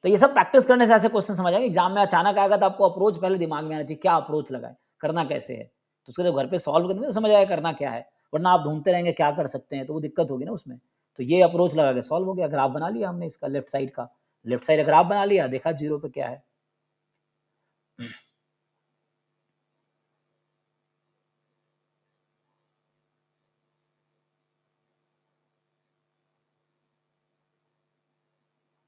[SPEAKER 1] तो ये सब प्रैक्टिस करने से ऐसे क्वेश्चन समझ आएंगे। एग्जाम में अचानक आएगा तो आपको अप्रोच पहले दिमाग में आना चाहिए, क्या अप्रोच लगाए, करना कैसे है। तो उसको जब घर पे सॉल्व करने में समझ आएगा करना क्या है, वरना आप ढूंढते रहेंगे क्या कर सकते हैं, तो वो दिक्कत होगी ना उसमें। तो ये अप्रोच लगा के सॉल्व हो गया। ग्राफ बना लिया हमने इसका, लेफ्ट साइड का, लेफ्ट साइड ग्राफ बना लिया, देखा जीरो पे क्या है।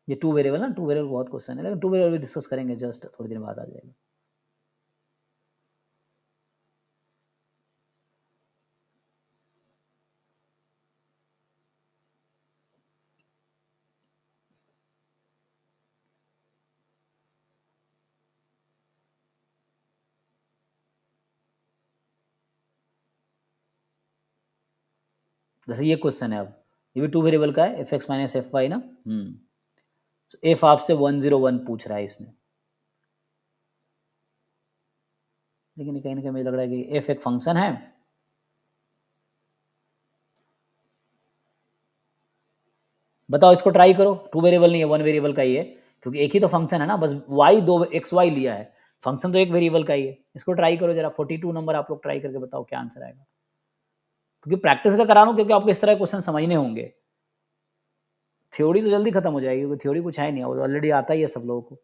[SPEAKER 1] ये टू वेरिएबल ना, टू वेरिएबल बहुत क्वेश्चन है, लेकिन टू वेरिएबल भी डिस्कस करेंगे, जस्ट थोड़ी देर बाद आ जाएगा। जैसे ये क्वेश्चन है, अब ये भी टू वेरिएबल का है, F X minus F Y ना। एफ आपसे 101 पूछ रहा है इसमें, लेकिन कहीं ना कहीं मुझे लग रहा है कि एफ एक फंक्शन है। बताओ, इसको ट्राई करो। टू वेरिएबल नहीं है, वन वेरिएबल का ही है, क्योंकि एक ही तो फंक्शन है ना, बस वाई दो एक्स वाई लिया है, फंक्शन तो एक वेरिएबल का ही है। इसको ट्राई करो जरा, 42 नंबर आप लोग ट्राई करके बताओ क्या आंसर आएगा। क्योंकि प्रैक्टिस इसलिए करा रहा हूं क्योंकि आपको इस तरह क्वेश्चन समझने होंगे। थ्योरी तो जल्दी खत्म हो जाएगी, क्योंकि थ्योरी कुछ है नहीं, ऑलरेडी आता ही है सब लोगों को।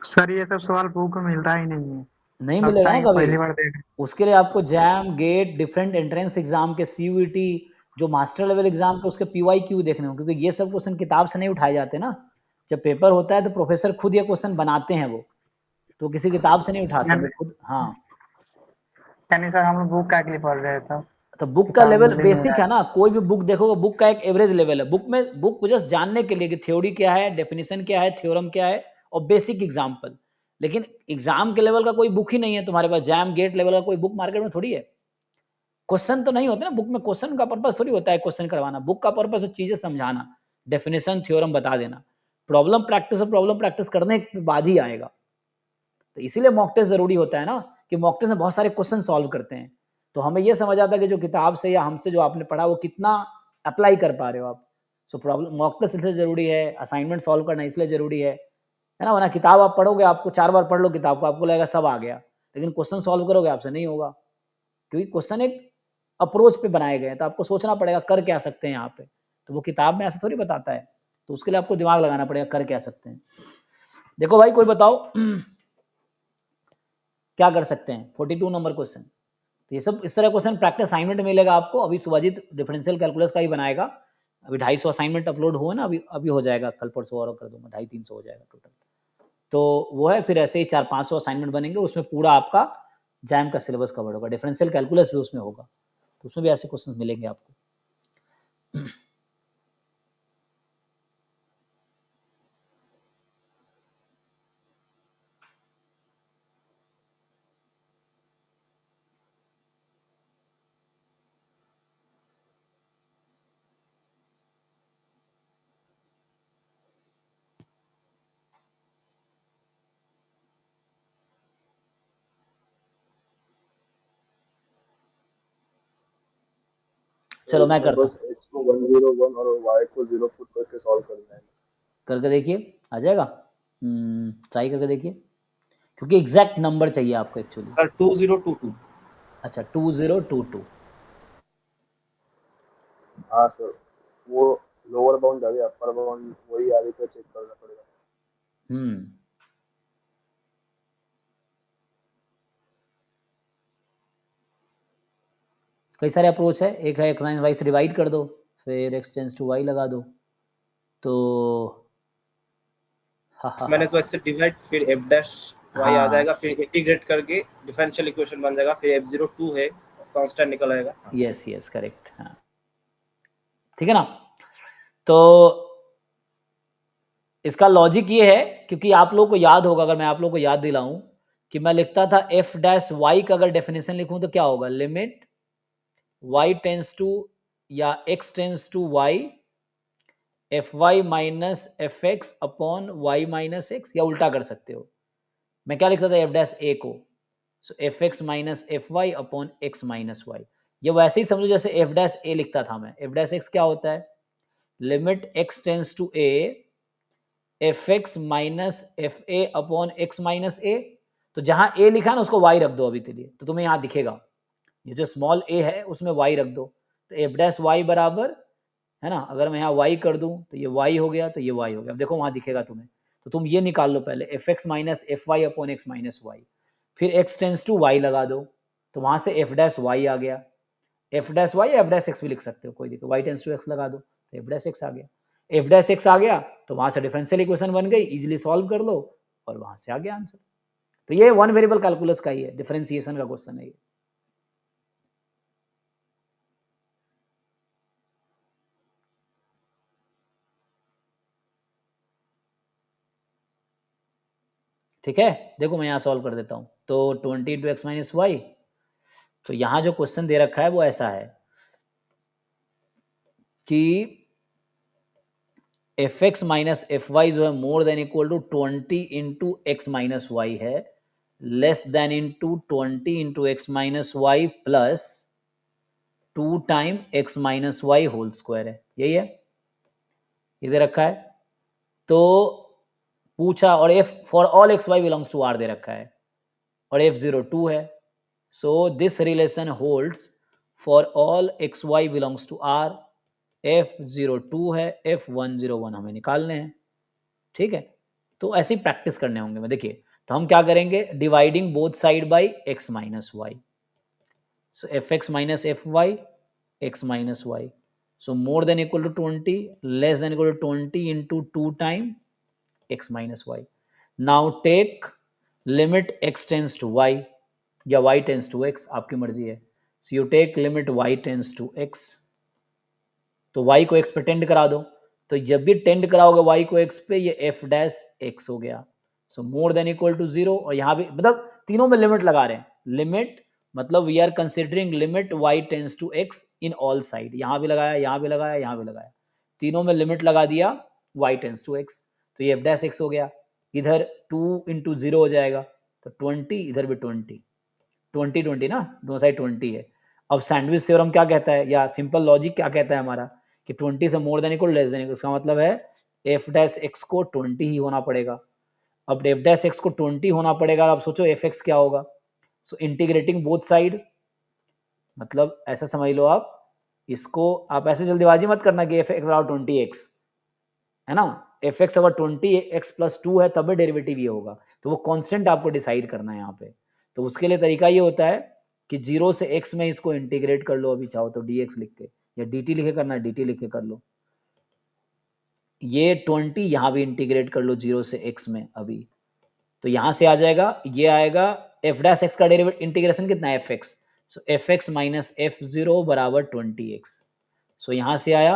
[SPEAKER 2] सर ये सब सवाल बुक में मिलता ही नहीं है,
[SPEAKER 1] नहीं
[SPEAKER 2] लगता
[SPEAKER 1] मिलेगा ना
[SPEAKER 2] है कि
[SPEAKER 1] कभी।
[SPEAKER 2] पहली बार देख।
[SPEAKER 1] उसके लिए आपको JAM, GATE, different entrance exam के, सीयूईटी, जो मास्टर लेवल एग्जाम के, उसके पीवाई क्यू देखने हो, क्योंकि ये सब क्वेश्चन किताब से नहीं उठाए जाते ना। जब पेपर होता है तो प्रोफेसर खुद ये क्वेश्चन बनाते हैं, वो तो किसी किताब से नहीं उठाते हैं, वो
[SPEAKER 2] यानी
[SPEAKER 1] खुद। हाँ,
[SPEAKER 2] यानी सर हम लोग बुक का के लिए पढ़ रहे थे,
[SPEAKER 1] तो बुक का
[SPEAKER 2] किताब
[SPEAKER 1] लेवल
[SPEAKER 2] मिल ही नहीं
[SPEAKER 1] बेसिक
[SPEAKER 2] रहा
[SPEAKER 1] है
[SPEAKER 2] है।
[SPEAKER 1] ना। कोई भी बुक देखोगे, बुक का एक एवरेज लेवल है। बुक को जस्ट जानने के लिए कि थ्योरी क्या है, डेफिनेशन क्या है, थ्योरम क्या है, और बेसिक एग्जाम्पल। लेकिन एग्जाम के लेवल का कोई बुक ही नहीं है तुम्हारे पास, जैम गेट लेवल का कोई बुक मार्केट में थोड़ी है। क्वेश्चन तो नहीं होते ना बुक में, क्वेश्चन का पर्पस थोड़ी होता है क्वेश्चन करवाना। बुक का पर्पस है चीजें समझाना, डेफिनेशन थ्योरम बता देना। प्रॉब्लम प्रैक्टिस और प्रॉब्लम प्रैक्टिस करने के बाद ही आएगा। तो इसीलिए मॉक टेस्ट जरूरी होता है ना, कि मॉक टेस्ट में बहुत सारे क्वेश्चन सॉल्व करते हैं, तो हमें यह समझ आता है कि जो किताब से या हमसे जो आपने पढ़ा वो कितना अप्लाई कर पा रहे हो आप। सो प्रॉब्लम मॉक टेस्ट इसलिए जरूरी है, असाइनमेंट सॉल्व करना इसलिए जरूरी है ना। वरना किताब आप पढ़ोगे, आपको 4 बार पढ़ लो किताब को, आपको लगेगा सब आ गया, लेकिन क्वेश्चन सॉल्व करोगे आपसे नहीं होगा, क्योंकि क्वेश्चन एक अप्रोच पे बनाए गए हैं, तो आपको सोचना पड़ेगा कर क्या सकते हैं यहाँ पे। तो वो किताब में ऐसे थोड़ी बताता है, तो उसके लिए आपको दिमाग लगाना पड़ेगा कर क्या सकते हैं। देखो भाई, कोई बताओ क्या कर सकते हैं। 42 नंबर क्वेश्चन, ये सब इस तरह क्वेश्चन प्रैक्टिस असाइनमेंट मिलेगा आपको। अभी सुभाजित डिफरेंशियल कैलकुलस का ही बनाएगा। अभी 250 असाइनमेंट अपलोड हुआ ना, अभी अभी हो जाएगा, कल परसों और कर दूंगा, 250-300 हो जाएगा टोटल। तो वो है, फिर ऐसे ही 400-500 असाइनमेंट बनेंगे, उसमें पूरा आपका जैम का सिलेबस कवर होगा, डिफरेंशियल कैलकुलस भी उसमें होगा, तो उसमें भी ऐसे क्वेश्चन मिलेंगे आपको।
[SPEAKER 4] तो
[SPEAKER 1] चलो मैं
[SPEAKER 4] इसमें
[SPEAKER 1] करता
[SPEAKER 4] बस
[SPEAKER 1] हूँ,
[SPEAKER 4] x को 101 और y को 0 पुट करके सॉल्व करना है।
[SPEAKER 1] करके देखिए आ जाएगा। ट्राई करके देखिए, क्योंकि एग्जैक्ट नंबर चाहिए आपको एक्चुअली।
[SPEAKER 3] सर 2022।
[SPEAKER 1] अच्छा, 2022।
[SPEAKER 4] हाँ सर, वो लोअर बाउंड आ गया, अपर बाउंड वही आगे पे चेक करना पड़ेगा।
[SPEAKER 1] हम्म कई सारे अप्रोच है। एक है एक्स वाई से डिवाइड कर दो, फिर एक्स टेंस टू वाई लगा दो, तो
[SPEAKER 5] x माइनस वाई से डिवाइड, फिर f डैश y आ जाएगा, फिर इंटीग्रेट करके डिफरेंशियल इक्वेशन बन जाएगा, फिर f0 2 है, कांस्टेंट निकल आएगा।
[SPEAKER 1] यस यस करेक्ट, हाँ ठीक है ना। तो इसका लॉजिक ये है, क्योंकि आप लोगों को याद होगा, अगर मैं आप लोगों को याद दिलाऊं कि मैं लिखता था f डैश y का अगर डेफिनेशन लिखूं तो क्या होगा, लिमिट y टेंस टू या x tends to y fy minus fx upon y minus x, या उल्टा कर सकते हो। मैं क्या लिखता था f डैश a को, सो fx minus fy upon x minus y। ये वैसे ही समझो जैसे f डैश a लिखता था मैं। f डैश x क्या होता है, limit x tends to a fx minus fa upon x minus a। तो जहां a लिखा है ना उसको y रख दो अभी के लिए, तो तुम्हें यहां दिखेगा ये जो स्मॉल a है उसमें y रख दो, तो f डैश y बराबर है ना, अगर मैं यहाँ y कर दूं तो ये y हो गया, तो ये y हो गया। अब देखो वहां दिखेगा तुम्हें, तो तुम ये निकाल लो पहले, fx minus fy upon x minus y, फिर x टेंस टू y लगा दो, तो वहां से f डैश y आ गया। f डैश y या f डैश x भी लिख सकते हो, कोई दिक्कत, y टेंस टू x लगा दो तो f डैश x आ गया। f डैश x आ गया तो वहां से डिफरेंशियल इक्वेशन बन गई, इजीली सॉल्व कर लो और वहां से आ गया आंसर। तो ये वन वेरिएबल कैलकुलस का ही है, डिफरेंशिएशन का क्वेश्चन है ये। ठीक है, देखो मैं यहाँ सॉल्व कर देता हूँ। तो 20 इंटू एक्स माइनस वाई, तो यहाँ जो क्वेश्चन दे रखा है वो ऐसा है कि F X minus F Y जो है more than equal to 20 into X minus Y है, less than into 20 into X minus Y plus 2 time X minus Y whole square है, यही है, ये दे रखा है। तो पूछा, और F for all X Y belongs to R दे रखा है, और f0 2 है। So this relation holds for all X Y belongs to R. f0 2 है, f101 हमें निकालने हैं, ठीक है। तो ऐसी प्रैक्टिस करने होंगे मैं, देखिए तो हम क्या करेंगे, dividing both side by x minus Y, so fx minus fy x minus y, so more than equal to 20 less than equal to 20 into 2 time x minus y. Now take limit x tends to y या y tends to x, आपकी मर्जी है। so you take limit y tends to x, तो y को x पे tend करा दो, तो जब भी टेंड कराओगे y को x पे, ये f डैश x हो गया, सो मोर देन इक्वल टू 0। और यहाँ भी मतलब तीनों में लिमिट लगा रहे हैं, लिमिट मतलब we are considering limit y tends to x in all side, यहाँ भी लगाया, यहाँ भी लगाया, यहाँ भी लगाया, तीनों में लिमिट लगा दिया y टेंस टू x, तो ये f डैश x हो गया। इधर 2 इंटू 0 हो जाएगा, तो 20, इधर भी 20, 20 20 ना, दोनों साइड 20 है। अब सैंडविच थ्योरम क्या कहता है, या सिंपल लॉजिक क्या कहता है हमारा, कि 20 से मोर than equal less than equal, इसका मतलब है एफ डैश एक्स को 20 ही होना पड़ेगा। अब एफ डैश एक्स को 20 होना पड़ेगा, अब सोचो एफ एक्स क्या होगा, सो इंटीग्रेटिंग बोथ साइड, मतलब ऐसा समझ लो आप इसको, आप ऐसे जल्दीबाजी मत करना कि एफ एक्स बराबर 20x, है ना, एफ एक्स अगर 20x प्लस 2 है तब डेरिवेटिव ये होगा, तो वो कांस्टेंट आपको डिसाइड करना है यहाँ पे। तो उसके लिए तरीका ये होता है कि 0 से x में इसको इंटीग्रेट कर लो, अभी चाहो तो dx लिख के, या dt लिखे करना है dt लिख के कर लो। ये 20 यहाँ भी इंटीग्रेट कर लो 0 से x में अभी, तो यहाँ से आ जाएगा, ये आएगा f डैश x का डेरिवेटिव इंटीग्रेशन कितना है fx, सो fx माइनस f0 बराबर 20x, सो यहाँ से आया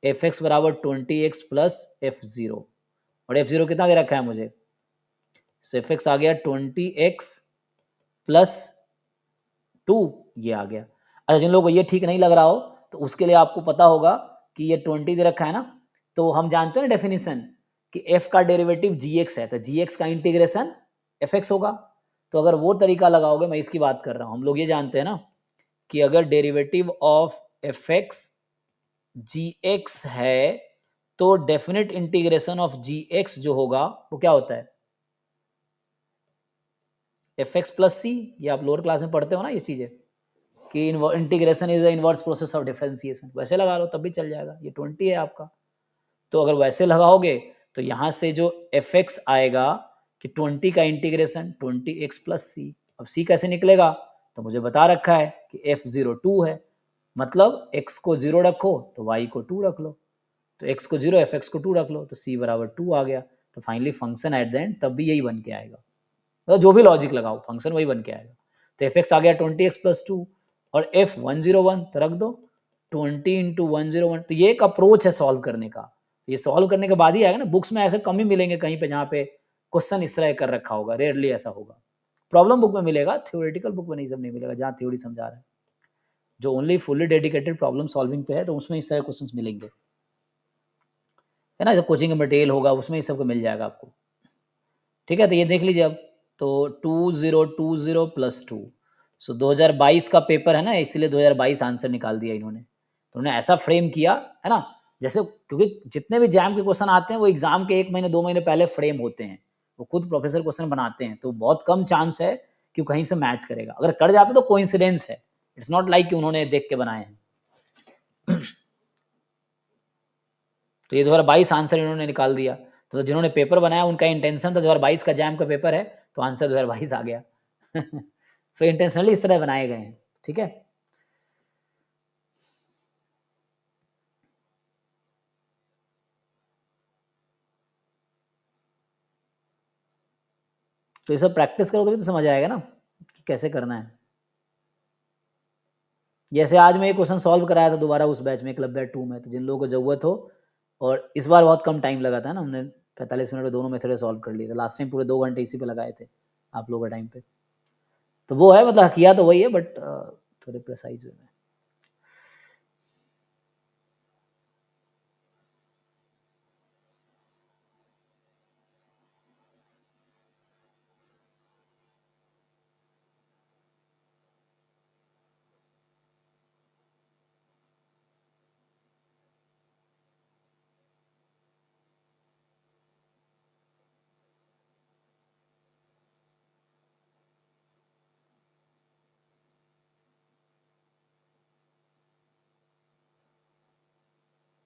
[SPEAKER 1] fx बराबर 20x प्लस f0, और f0 कितना दे रखा है मुझे, सो fx आ गया 20x प्लस 2, ये आ गया। अच्छा, जिन लोगों को ये ठीक नहीं लग रहा हो तो उसके लिए आपको पता होगा कि ये 20 दे रखा है ना, तो हम जानते हैं ना डेफिनेशन कि f का डेरिवेटिव gx है, तो gx का इंटीग्रेशन fx होगा। तो अगर वो तरीका लगाओगे, मैं इसकी बात कर रहा हूँ, हम लोग ये जानते हैं ना कि अगर डेरिवेटिव ऑफ fx gx है तो डेफिनेट इंटीग्रेशन ऑफ gx जो होगा वो क्या होता है, fx प्लस सी, ये आप लोअर क्लास में पढ़ते हो ना ये चीजें, कि integration is the inverse process of differentiation, वैसे लगा लो तब भी चल जाएगा, ये 20 है आपका। तो अगर वैसे लगाओगे तो यहाँ से जो fx आएगा कि 20 का इंटीग्रेशन 20x प्लस सी, अब c कैसे निकलेगा, तो मुझे बता रखा है कि f0 2 है, मतलब x को 0 रखो तो y को 2 रख लो, तो x को 0 fx को 2 रख लो तो c बराबर 2 आ गया। तो finally function at the end तब भी यही बन के आएगा, मतलब जो भी लॉजिक लगाओ फंक्शन वही बन के आएगा। तो fx आ गया 20x + 2 और f 101 तो रख दो 20 × 101। तो ये एक अप्रोच है सॉल्व करने का, ये सॉल्व करने के बाद ही आएगा ना। बुक्स में ऐसे कम ही मिलेंगे कहीं पे जहाँ पे क्वेश्चन इस तरह कर रखा होगा, रेयरली ऐसा होगा। प्रॉब्लम बुक में मिलेगा, थ्योरेटिकल बुक में नहीं, सब नहीं मिलेगा जहाँ थ्योरी समझा रहा है। जो only fully dedicated problem solving पे है तो उसमें इस तरह क्वेश्चंस मिलेंगे, है ना। जो कोचिंग का मटेरियल होगा उसमें इस सबको मिल जाएगा आपको, ठीक है। तो ये देख लीजिए अब, तो 2020 + 2, सो 2022 का पेपर है ना, इसलिए 2022 आंसर निकाल दिया इन्होंने। तो उन्होंने ऐसा फ्रेम किया है ना, जैसे क्योंकि जितने भी जैम के क्वेश्चन आते हैं वो एग्जाम के 1 महीने 2 महीने पहले फ्रेम होते हैं, वो खुद प्रोफेसर क्वेश्चन बनाते हैं, तो बहुत कम चांस है कि कहीं से मैच करेगा। अगर कर जाते तो कोइंसिडेंस है, इट्स नॉट लाइक कि उन्होंने देख के बनाए हैं। तो ये 2022 आंसर इन्होंने निकाल दिया। तो जिन्होंने पेपर बनाया उनका इंटेंशन था 2022 का जैम का पेपर है, तो आंसर 2022 आ गया। तो इंटेंशनली इस तरह बनाए गए हैं, ठीक है। तो ये सब प्रैक्टिस करो तो भी तो समझ आएगा ना कि कैसे करना है। जैसे आज मैं एक क्वेश्चन सॉल्व कराया था दोबारा उस बैच में क्लब बैच 2 में, तो जिन लोगों को जरूरत हो, और इस बार बहुत कम टाइम लगा था ना, हमने 45 मिनट में दोनों मेथड सॉल्व कर लिए थे। लास्ट टाइम पूरे 2 घंटे इसी पे लगाए थे आप लोगों का टाइम पे। तो वो है, मतलब किया तो वही है बट थोड़े प्रिसाइज वे में।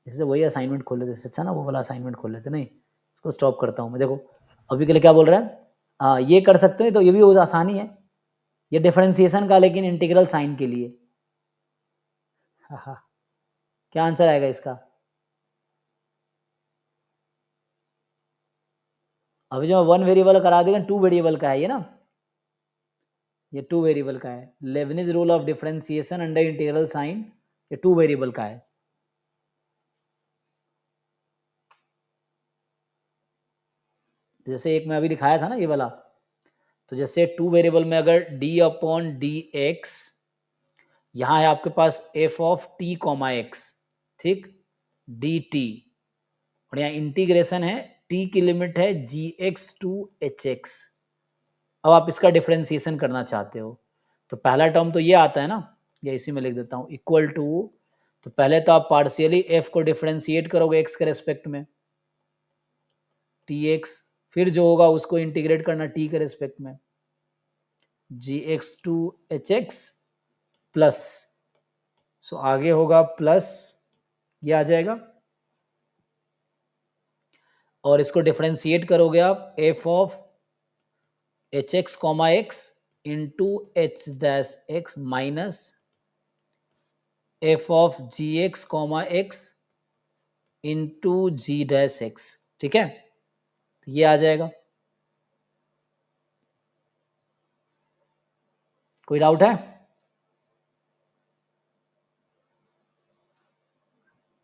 [SPEAKER 1] इससे वही असाइनमेंट खोल लेते, इससे अच्छा ना वो वाला असाइनमेंट खोल लेते। नहीं, इसको स्टॉप करता हूँ मैं। देखो अभी के लिए क्या बोल रहा है, हाँ ये कर सकते हो, तो ये भी आसानी है, ये डिफरेंशिएशन का, लेकिन इंटीग्रल साइन के लिए। हाँ, क्या आंसर आएगा इसका? अभी जो 1 वेरिएबल करा देगा 2 वेरिएबल का है ये ना, ये 2 वेरिएबल का है। Leibniz rule of differentiation under integral sign, ये 2 वेरिएबल का है। जैसे एक में अभी दिखाया था ना ये वाला, तो जैसे 2 वेरिएबल में अगर d/dx, यहाँ है आपके पास f(t, x), ठीक, dt, और यहाँ इंटीग्रेशन है, t की लिमिट है gx to hx। अब आप इसका डिफरेंशिएशन करना चाहते हो, तो पहला टर्म तो ये आता है ना, या इसी में लिख देता हूँ, इक्वल टू, तो पहले तो आप पार्शियली f को डिफरेंशिएट करोगे x के रेस्पेक्ट में, tx, फिर जो होगा उसको इंटीग्रेट करना t के रेस्पेक्ट में, gx to hx प्लस, सो आगे होगा प्लस, ये आ जाएगा, और इसको डिफरेंशिएट करोगे आप f(hx, x) into h-x minus f(gx, x) into g-x, ठीक है। तो ये आ जाएगा। कोई डाउट है?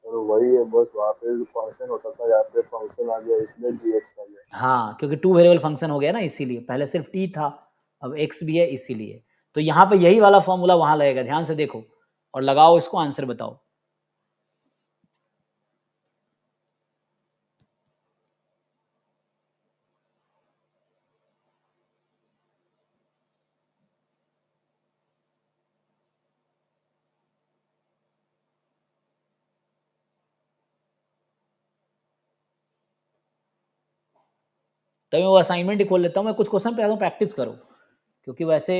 [SPEAKER 4] सर वही है, बस वहाँ पे फंक्शन होता था, यहाँ पे फंक्शन आ गया इसलिए जीएक्स आ गया।
[SPEAKER 1] हाँ, क्योंकि 2 वेरिएबल फंक्शन हो गया ना, इसीलिए। पहले सिर्फ t था, अब x भी है, इसीलिए। तो यहाँ पे यही वाला फॉर्मूला वहां लगेगा, ध्यान से देखो और लगाओ इसको, आंसर बताओ। तो मैं वो असाइनमेंट ही खोल लेता हूँ, मैं कुछ क्वेश्चन पे आता हूँ, प्रैक्टिस करो, क्योंकि वैसे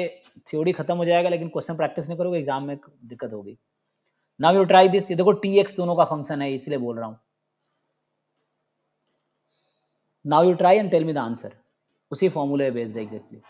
[SPEAKER 1] थ्योरी खत्म हो जाएगा, लेकिन क्वेश्चन प्रैक्टिस नहीं करोगे एग्जाम में दिक्कत होगी। नाउ यू ट्राई दिस, ये देखो tx दोनों का फंक्शन है, इसलिए बोल रहा हूँ। Now you try and tell me the answer, उसी फॉर्मूले बेस्ड है एग्जैक्टली।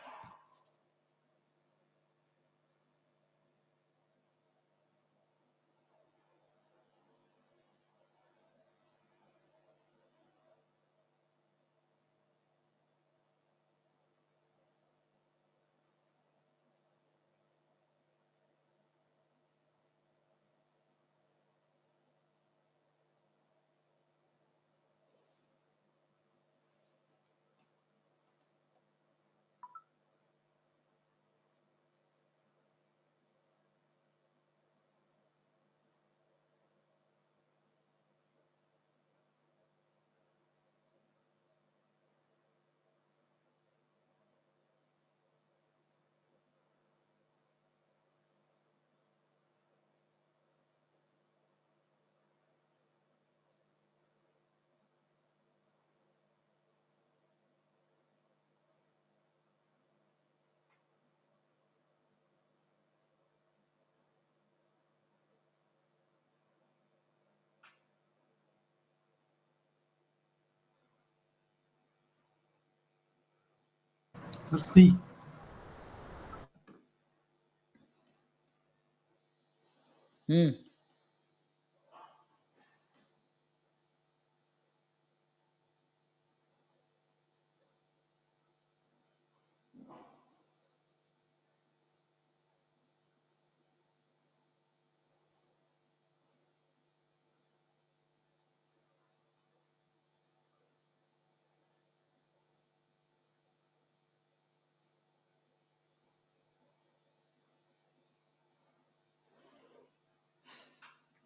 [SPEAKER 3] सर सी।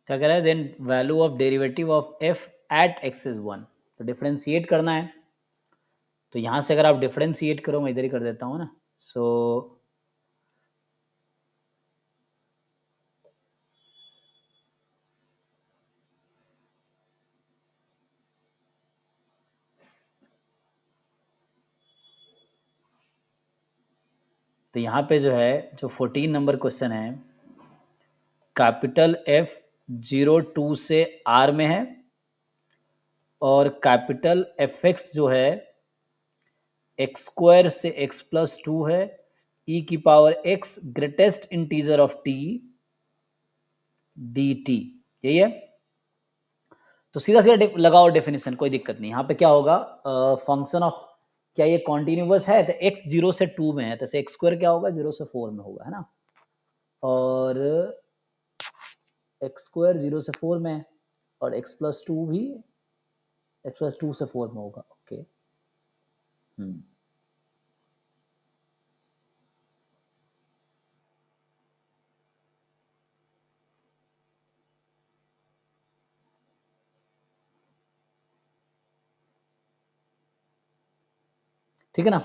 [SPEAKER 1] क्या कह रहा है, then value of derivative of F at X is 1। तो डिफरेंशिएट करना है, तो यहाँ से अगर आप डिफरेंशिएट करो, मैं इधर ही कर देता हूँ ना। सो तो यहाँ पे जो है, जो 14 नंबर क्वेश्चन है, कैपिटल F 02 से R में है, और कैपिटल Fx जो है एक्स स्क्वायर से x प्लस 2 है, e की power x greatest integer of t dt, यही है। तो सीधा सीधा लगाओ डेफिनेशन, कोई दिक्कत नहीं। यहाँ पे क्या होगा, फंक्शन ऑफ, क्या ये कॉन्टिन्यूअस है, तो x 0 से 2 में है, तो एक्स स्क्वायर क्या होगा, 0 से 4 में होगा, है ना। और एक्स स्क्वायर 0 से 4 में है, और x प्लस 2 भी x प्लस 2 से 4 में होगा। ओके, ठीक है ना।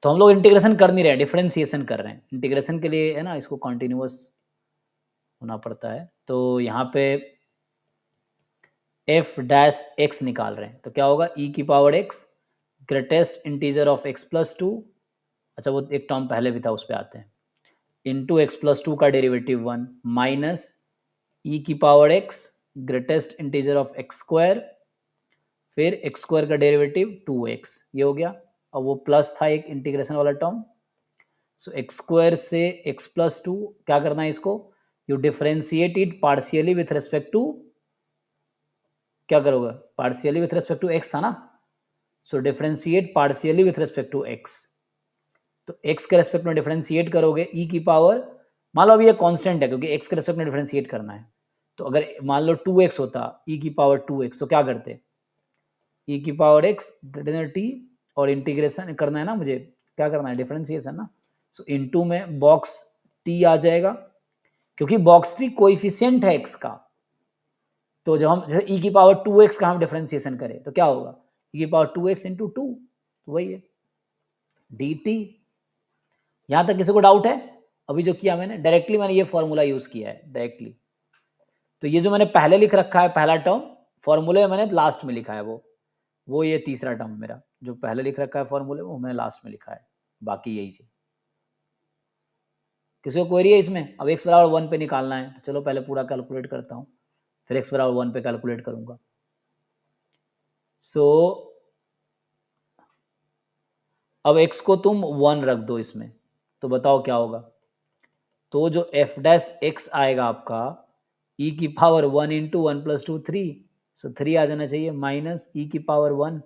[SPEAKER 1] तो हम लोग इंटीग्रेशन कर नहीं रहे हैं, डिफरेंशिएशन कर रहे हैं। इंटीग्रेशन के लिए है ना, इसको कॉन्टिन्यूअस होना पड़ता है। तो यहाँ पे एफ डैश एक्स निकाल रहे हैं, तो क्या होगा, ई की power x greatest integer of x plus 2, अच्छा वो एक टर्म पहले भी था, उस पर आते हैं, इंटू एक्स प्लस 2 का डेरिवेटिव 1 माइनस ई की power x greatest integer of x square, फिर एक्स स्क्वायर का डेरिवेटिव 2x, ये हो गया। और वो प्लस था एक इंटीग्रेशन वाला टर्म, सो एक्स स्क्वायर से x प्लस 2, क्या करना है इसको, you differentiate it partially with respect to, क्या करोगे, partially with respect to x था ना, so differentiate partially with respect to x। तो x के रिस्पेक्ट में डिफरेंशिएट करोगे, e की पावर, मान लो अभी ये कांस्टेंट है क्योंकि x के रिस्पेक्ट में डिफरेंशिएट करना है, तो अगर मान लो 2x होता, e की पावर 2x, तो क्या करते, e की पावर x ग्रेटर t, और इंटीग्रेशन करना है ना मुझे, क्या करना है, डिफरेंशिएशन ना। सो इनटू में बॉक्स t आ जाएगा, क्योंकि बॉक्स t कोएफिशिएंट है x का, तो जब हम जैसे e की पावर 2x का हम डिफरेंशिएशन करें तो क्या होगा, e की पावर 2x इंटू 2, तो वही है dt। यहां तक किसी को डाउट है? अभी जो किया मैंने डायरेक्टली, मैंने ये फॉर्मूला यूज किया है डायरेक्टली। तो ये जो मैंने पहले लिख रखा है पहला टर्म, फॉर्मूले मैंने लास्ट में लिखा है, वो ये तीसरा टर्म मेरा जो पहले लिख रखा है फॉर्मूले, वो मैंने लास्ट में लिखा है, बाकी यही चीज। किसी को क्वेरी है इसमें? अब x बराबर 1 पे निकालना है, तो चलो पहले पूरा कैलकुलेट करता हूँ, फिर x बराबर 1 पे कैलकुलेट करूंगा। सो अब x को तुम 1 रख दो इसमें, तो बताओ क्या होगा। तो जो f डैश x आएगा आपका, e की पावर 1 इंटू 1 प्लस 2 3, सो 3 आ जाना चाहिए, माइनस e की पावर 1,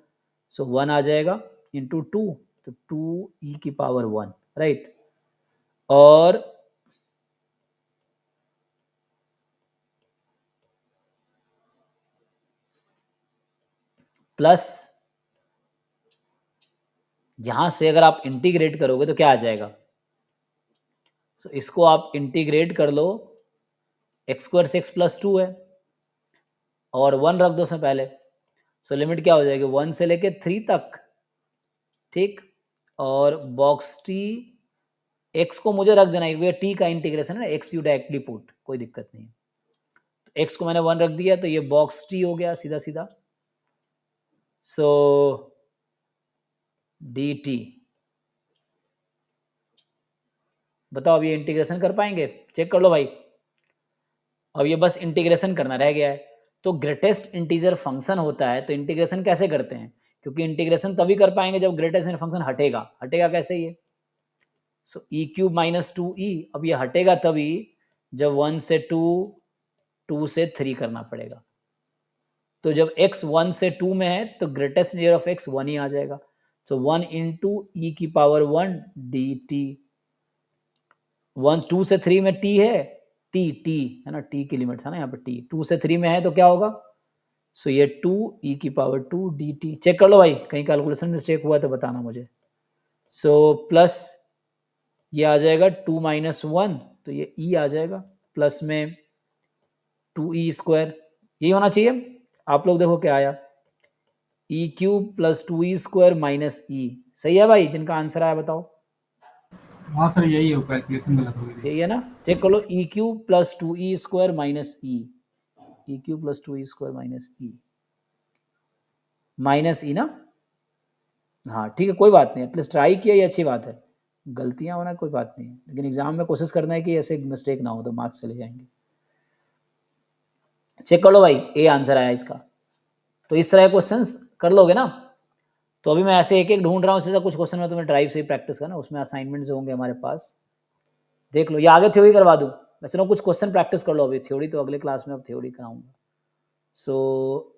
[SPEAKER 1] सो 1 आ जाएगा, इंटू 2, तो 2 e की पावर 1, राइट। और प्लस यहां से अगर आप इंटीग्रेट करोगे तो क्या आ जाएगा, सो इसको आप इंटीग्रेट कर लो, एक्स स्क्वायर से एक्स प्लस 2 है, और 1 रख दो उसमें पहले, सो लिमिट क्या हो जाएगी, 1 से लेके 3 तक, ठीक। और बॉक्स टी, एक्स को मुझे रख देना है, टी का इंटीग्रेशन है ना, एक्स यू डायरेक्टली पुट, कोई दिक्कत नहीं। तो एक्स को मैंने 1 रख दिया, तो ये बॉक्स टी हो गया सीधा सीधा, सो डी टी। बताओ अब ये इंटीग्रेशन कर पाएंगे, चेक कर लो भाई। अब ये बस इंटीग्रेशन करना रह गया है। तो ग्रेटेस्ट इंटीजर फंक्शन होता है, तो इंटीग्रेशन कैसे करते हैं, क्योंकि इंटीग्रेशन तभी कर पाएंगे जब ग्रेटेस्ट इन फंक्शन हटेगा। हटेगा कैसे ये? सो ई क्यूब माइनस 2e, अब ये हटेगा तभी जब 1 से 2, 2 से 3 करना पड़ेगा। तो जब x 1 से 2 में है तो ग्रेटेस्ट इंटीजर ऑफ x 1 ही आ जाएगा। सो 1 इंटू ई की पावर 1 dt। 1 2 से 3 में t है, t है ना, t की लिमिट था ना यहाँ पे, t 2 से 3 में है तो क्या होगा? सो ये 2 e की पावर 2 dt। चेक कर लो भाई, कहीं कैलकुलेशन मिस्टेक हुआ तो बताना मुझे। सो प्लस ये आ जाएगा 2 माइनस 1, तो ये e आ जाएगा, प्लस में 2e स्क्वायर, यही होना चाहिए। आप लोग देखो क्या आया, ई cube plus 2e square minus e। सही है भाई? जिनका आंसर आया बताओ।
[SPEAKER 3] हाँ सर यही है, कैलकुलेशन गलत हो गई थी।
[SPEAKER 1] यही है ना? चेक कर लो, e cube plus 2e square minus e, e cube plus 2e square minus e, minus e ना। हाँ ठीक है, कोई बात नहीं, एटलीस्ट ट्राई किया, ये अच्छी बात है। गलतियां होना कोई बात नहीं है, लेकिन एग्जाम में कोशिश करना है कि ऐसे मिस्टेक ना हो तो मार्क्स चले जाएंगे। चेक कर लो भाई, ए आंसर आया इसका। तो इस तरह के क्वेश्चंस कर लोगे ना। तो अभी मैं ऐसे एक एक ढूंढ रहा हूँ, सीधा कुछ क्वेश्चन में तुम्हें ड्राइव से ही प्रैक्टिस करना, उसमें असाइनमेंट्स होंगे हमारे पास, देख लो। या आगे थ्योरी करवा दूँ? मैं चलो कुछ क्वेश्चन प्रैक्टिस कर लो अभी, थ्योरी तो अगले क्लास में अब थ्योरी कराऊंगा। सो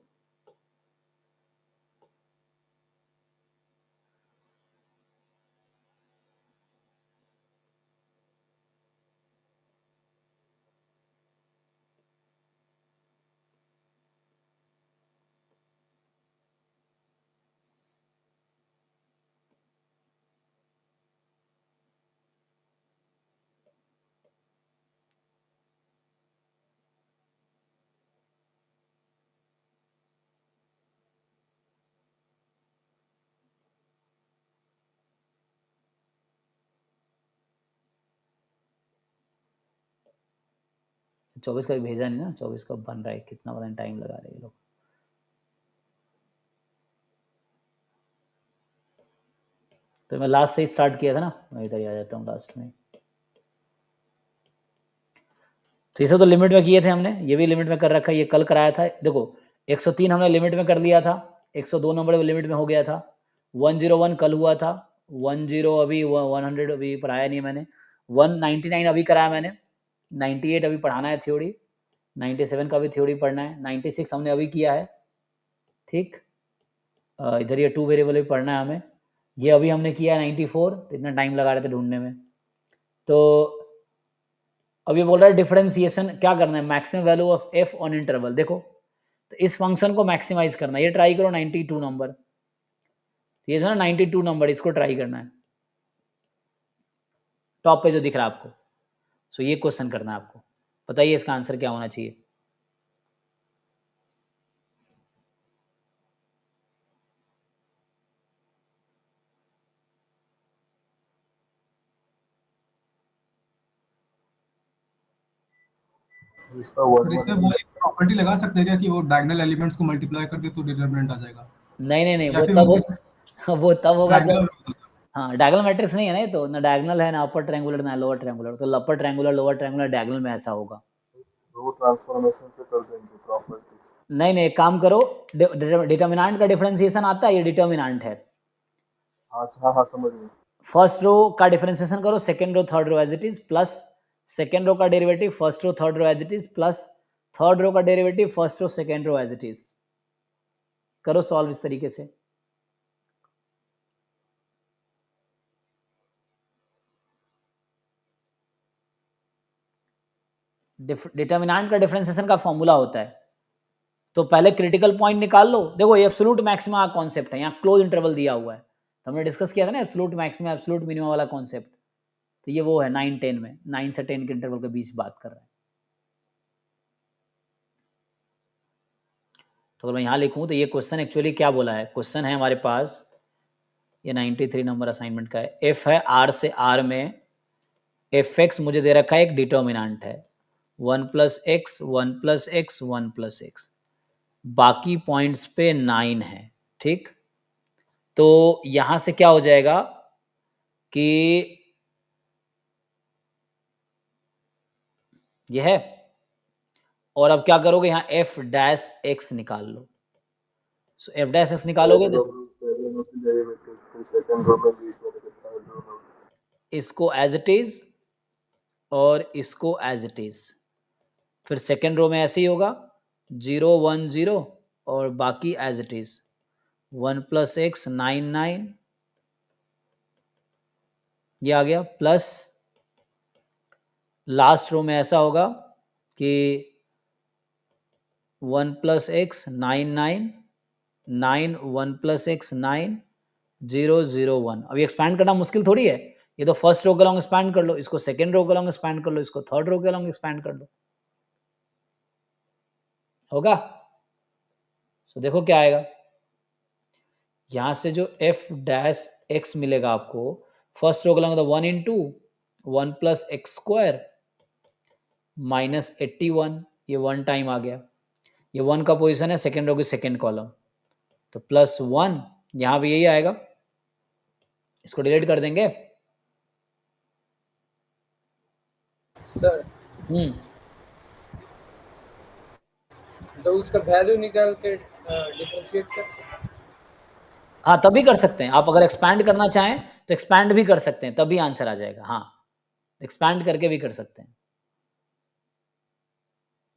[SPEAKER 1] चौबीस का भी भेजा नहीं ना, 24 का बन रहा है, कितना पता नहीं टाइम लगा रहे हैं लोग। तो मैं लास्ट से ही स्टार्ट किया था ना, मैं इधर ही आ जाता हूँ लास्ट में। तो ये सब तो लिमिट में किए थे हमने, ये भी लिमिट में कर रखा है, ये कल कराया था। देखो 103 हमने लिमिट में कर लिया था, 102 नंबर लिमिट में हो गया था, 101 कल हुआ था, 10 अभी 100 अभी पढ़ाया नहीं मैंने, 199 अभी कराया मैंने, 98 अभी पढ़ाना है थ्योरी, 97 का भी थ्योरी पढ़ना है, 96 हमने अभी किया है। ठीक, इधर ये 2 वेरिएबल भी पढ़ना है हमें, ये अभी हमने किया है 94, तो इतना टाइम लगा रहे थे ढूंढने में। तो अब ये बोल रहा है डिफरेंशिएशन क्या करना है, maximum value of F on interval. देखो तो इस फंक्शन को मैक्सिमाइज करना है, ये ट्राई करो 92 नंबर, ये जो है ना 92 नंबर, इसको ट्राई करना है, टॉप पे जो दिख रहा है आपको। सो ये क्वेश्चन करना है आपको, बताइए इसका आंसर क्या होना चाहिए।
[SPEAKER 4] इसका वन
[SPEAKER 3] सर इसमें
[SPEAKER 4] वन
[SPEAKER 3] वो एक प्रॉपर्टी लगा सकते हैं क्या कि वो डायगोनल एलिमेंट्स को मल्टीप्लाई कर दे तो डिटरमिनेंट आ जाएगा,
[SPEAKER 1] नहीं
[SPEAKER 3] या
[SPEAKER 1] वो
[SPEAKER 3] फिर
[SPEAKER 1] तब
[SPEAKER 3] उनसे
[SPEAKER 1] हो वो तब होगा
[SPEAKER 3] ट्रायंगल
[SPEAKER 1] जब,
[SPEAKER 3] में होता है?
[SPEAKER 1] हाँ डायगोनल मैट्रिक्स नहीं है ना, ये तो ना डायगोनल है ना अपर ट्रायंगुलर ना लोअर ट्रायंगुलर, तो upper triangular lower triangular diagonal में ऐसा होगा।
[SPEAKER 4] वो ट्रांसफॉर्मेशन से कर देंगे प्रॉपर्टीज।
[SPEAKER 1] नहीं एक काम करो, डिटर्मिनेंट का डिफरेंशिएशन आता है, ये डिटर्मिनेंट है।
[SPEAKER 4] हाँ हाँ हाँ समझ गए।
[SPEAKER 1] फर्स्ट रो का डिफरेंशिएशन करो, second row third row as it is, plus second row का derivative first row third row as it is, plus third row का derivative first row second row as it is. करो solve इस तरीके से। Determinant का differentiation का formula होता है, तो पहले क्रिटिकल पॉइंट निकाल लो। देखो ये एब्सोल्यूट मैक्सिमा का कॉन्सेप्ट है, यहाँ क्लोज इंटरवल दिया हुआ है, तो हमने डिस्कस किया था ना एब्सोल्यूट मैक्सिमा एब्सोल्यूट मिनिमम वाला कॉन्सेप्ट, तो ये वो है 9 10 में, 9 से 10 के इंटरवल के बीच बात कर रहे हैं। तो अगर मैं यहाँ लिखूँ तो ये क्वेश्चन एक्चुअली क्या बोला है, क्वेश्चन है हमारे पास, ये 93 नंबर असाइनमेंट का है, एफ है आर से आर में, एफ एक्स मुझे दे रखा है, एक डिटर्मिनेंट है 1 plus x 1 plus x 1 plus x, बाकी पॉइंट्स पे 9 है। ठीक, तो यहां से क्या हो जाएगा कि यह है, और अब क्या करोगे, यहाँ एफ डैश एक्स निकाल लो। सो एफ डैश एक्स निकालोगे तो
[SPEAKER 4] डेरिवेटिव फिर सेकंड रो में बीच में थर्ड रो में
[SPEAKER 1] इसको एज इट इज और इसको एज इट इज, फिर सेकेंड रो में ऐसे ही होगा 0 1 0 और बाकी as it is 1 plus X 9 9 ये आ गया, प्लस लास्ट रो में ऐसा होगा कि 1 प्लस एक्स 9 9 9 1 प्लस एक्स 9 0 0 1। अब ये एक्सपैंड करना मुश्किल थोड़ी है, ये तो फर्स्ट रो के लॉन्ग एक्सपैंड कर लो, इसको सेकंड रो के लॉन्ग एक्सपैंड कर लो, इसको थर्ड रो के लॉन्ग एक्सपैंड कर लो, होगा। तो देखो क्या आएगा, यहां से जो एफ डैश एक्स मिलेगा आपको, फर्स्ट रो के long 1 into 1 plus x square minus 81, ये 1 टाइम आ गया, ये 1 का पोजीशन है सेकेंड रो की सेकेंड कॉलम, तो प्लस 1 यहां भी यही आएगा, इसको डिलीट कर देंगे।
[SPEAKER 6] सर तो उसका वैल्यू निकाल के डिफरेंशिएट कर सकते हैं।
[SPEAKER 1] हाँ तभी कर सकते हैं आप, अगर एक्सपैंड करना चाहें तो एक्सपैंड भी कर सकते हैं, तभी आंसर आ जाएगा। हाँ एक्सपैंड करके भी कर सकते हैं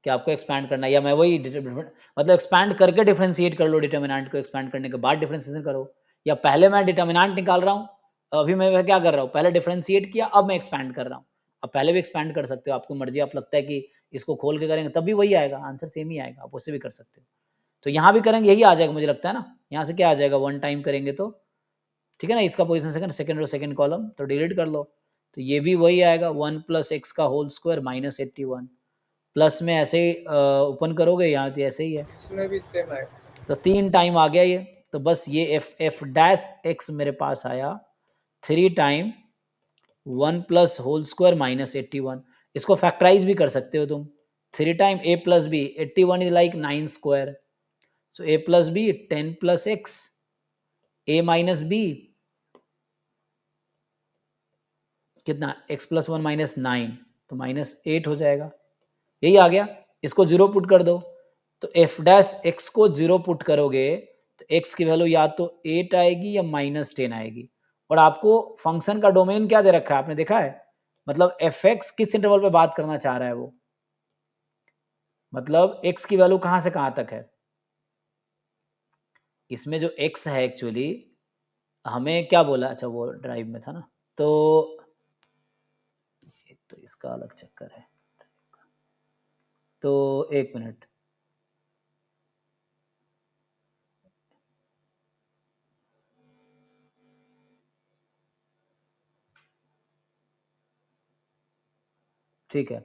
[SPEAKER 1] कि आपको एक्सपैंड करना है, या मैं वही मतलब एक्सपैंड करके डिफरेंशिएट कर लो, डिटर्मिनेंट को एक्सपैंड करने के बाद डिफरेंशिएशन करो, या पहले मैं डिटर्मिनेंट निकाल रहा हूँ, अभी मैं क्या कर रहा हूँ, पहले डिफरेंशिएट किया अब मैं एक्सपैंड कर रहा हूँ। अब पहले भी एक्सपैंड कर सकते हो, आपको मर्जी, आप लगता है कि इसको खोल के करेंगे तब भी वही आएगा, आंसर सेम ही आएगा, आप उससे भी कर सकते हो। तो यहाँ भी करेंगे यही आ जाएगा मुझे लगता है ना, यहाँ से क्या आ जाएगा 1 टाइम करेंगे तो ठीक है ना, इसका position second, second row second column, तो डिलीट कर लो, तो ये भी वही आएगा 1 प्लस एक्स का होल स्क्वायर माइनस 81, प्लस में ऐसे ही ओपन करोगे यहाँ तो ऐसे ही है,
[SPEAKER 6] इसमें भी सेम आएगा।
[SPEAKER 1] तो 3 टाइम आ गया ये, तो बस ये एफ डैश एक्स मेरे पास आया 3 time 1 plus whole square minus 81, इसको फैक्टराइज भी कर सकते हो तुम, 3 time a plus B, 81 is like 9 square, so a plus B 10 plus X, a minus B कितना, x प्लस 1 माइनस 9, तो माइनस 8 हो जाएगा, यही आ गया। इसको 0 पुट कर दो, तो एफ डैश एक्स को 0 पुट करोगे तो x की वैल्यू या तो 8 आएगी या माइनस 10 आएगी, और आपको फंक्शन का डोमेन क्या दे रखा है आपने देखा है, मतलब एफ एक्स किस इंटरवल पे बात करना चाह रहा है वो, मतलब x की वैल्यू कहां से कहां तक है, इसमें जो x है एक्चुअली हमें क्या बोला, अच्छा वो ड्राइव में था ना, तो एक तो इसका अलग चक्कर है, तो एक मिनट, ठीक है,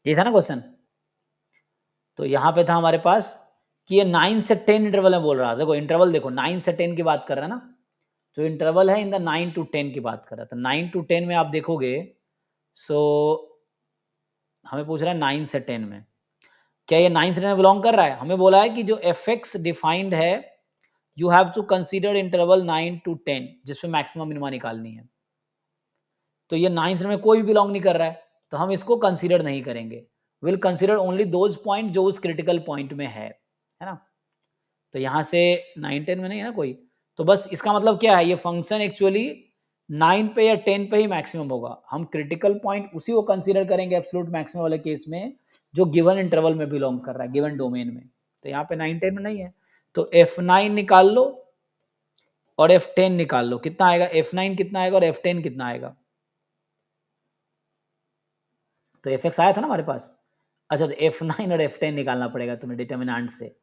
[SPEAKER 1] ये था ना क्वेश्चन, तो यहाँ पे था हमारे पास कि ये 9 से 10 इंटरवल में बोल रहा था, देखो इंटरवल देखो 9 से 10 की बात कर रहा है ना, जो इंटरवल है इन द 9 to 10 की बात कर रहा था, 9 to 10 में आप देखोगे, सो हमें पूछ रहा है 9 से 10 में, क्या ये 9 से 10 में बिलोंग कर रहा है, हमें बोला है कि जो एफ एक्स डिफाइंड है you have to consider interval 9 to 10 जिसपे मैक्सिमम मिनिमा निकालनी है, तो ये 9 से 10 में कोई भी बिलोंग नहीं कर रहा है, तो हम इसको कंसीडर नहीं करेंगे, will consider only those point जो उस क्रिटिकल पॉइंट में है ना, तो यहाँ से 9 10 में नहीं है ना कोई, तो बस इसका मतलब क्या है, ये फंक्शन एक्चुअली 9 पे या 10 पे ही मैक्सिमम होगा, हम क्रिटिकल पॉइंट उसी को कंसीडर करेंगे एब्सोल्यूट मैक्सिमम वाले केस में जो गिवन इंटरवल में बिलोंग कर रहा है, गिवन डोमेन में, तो यहाँ पे 9 10 में नहीं है, तो F9 निकाल लो और F10 निकाल लो, कितना आएगा, F9 कितना आएगा और F10 कितना आएगा, तो Fx आया था ना हमारे पास, अच्छा तो F9 और F10 निकालना पड़ेगा तुम्हें डिटर्मिनेंट से,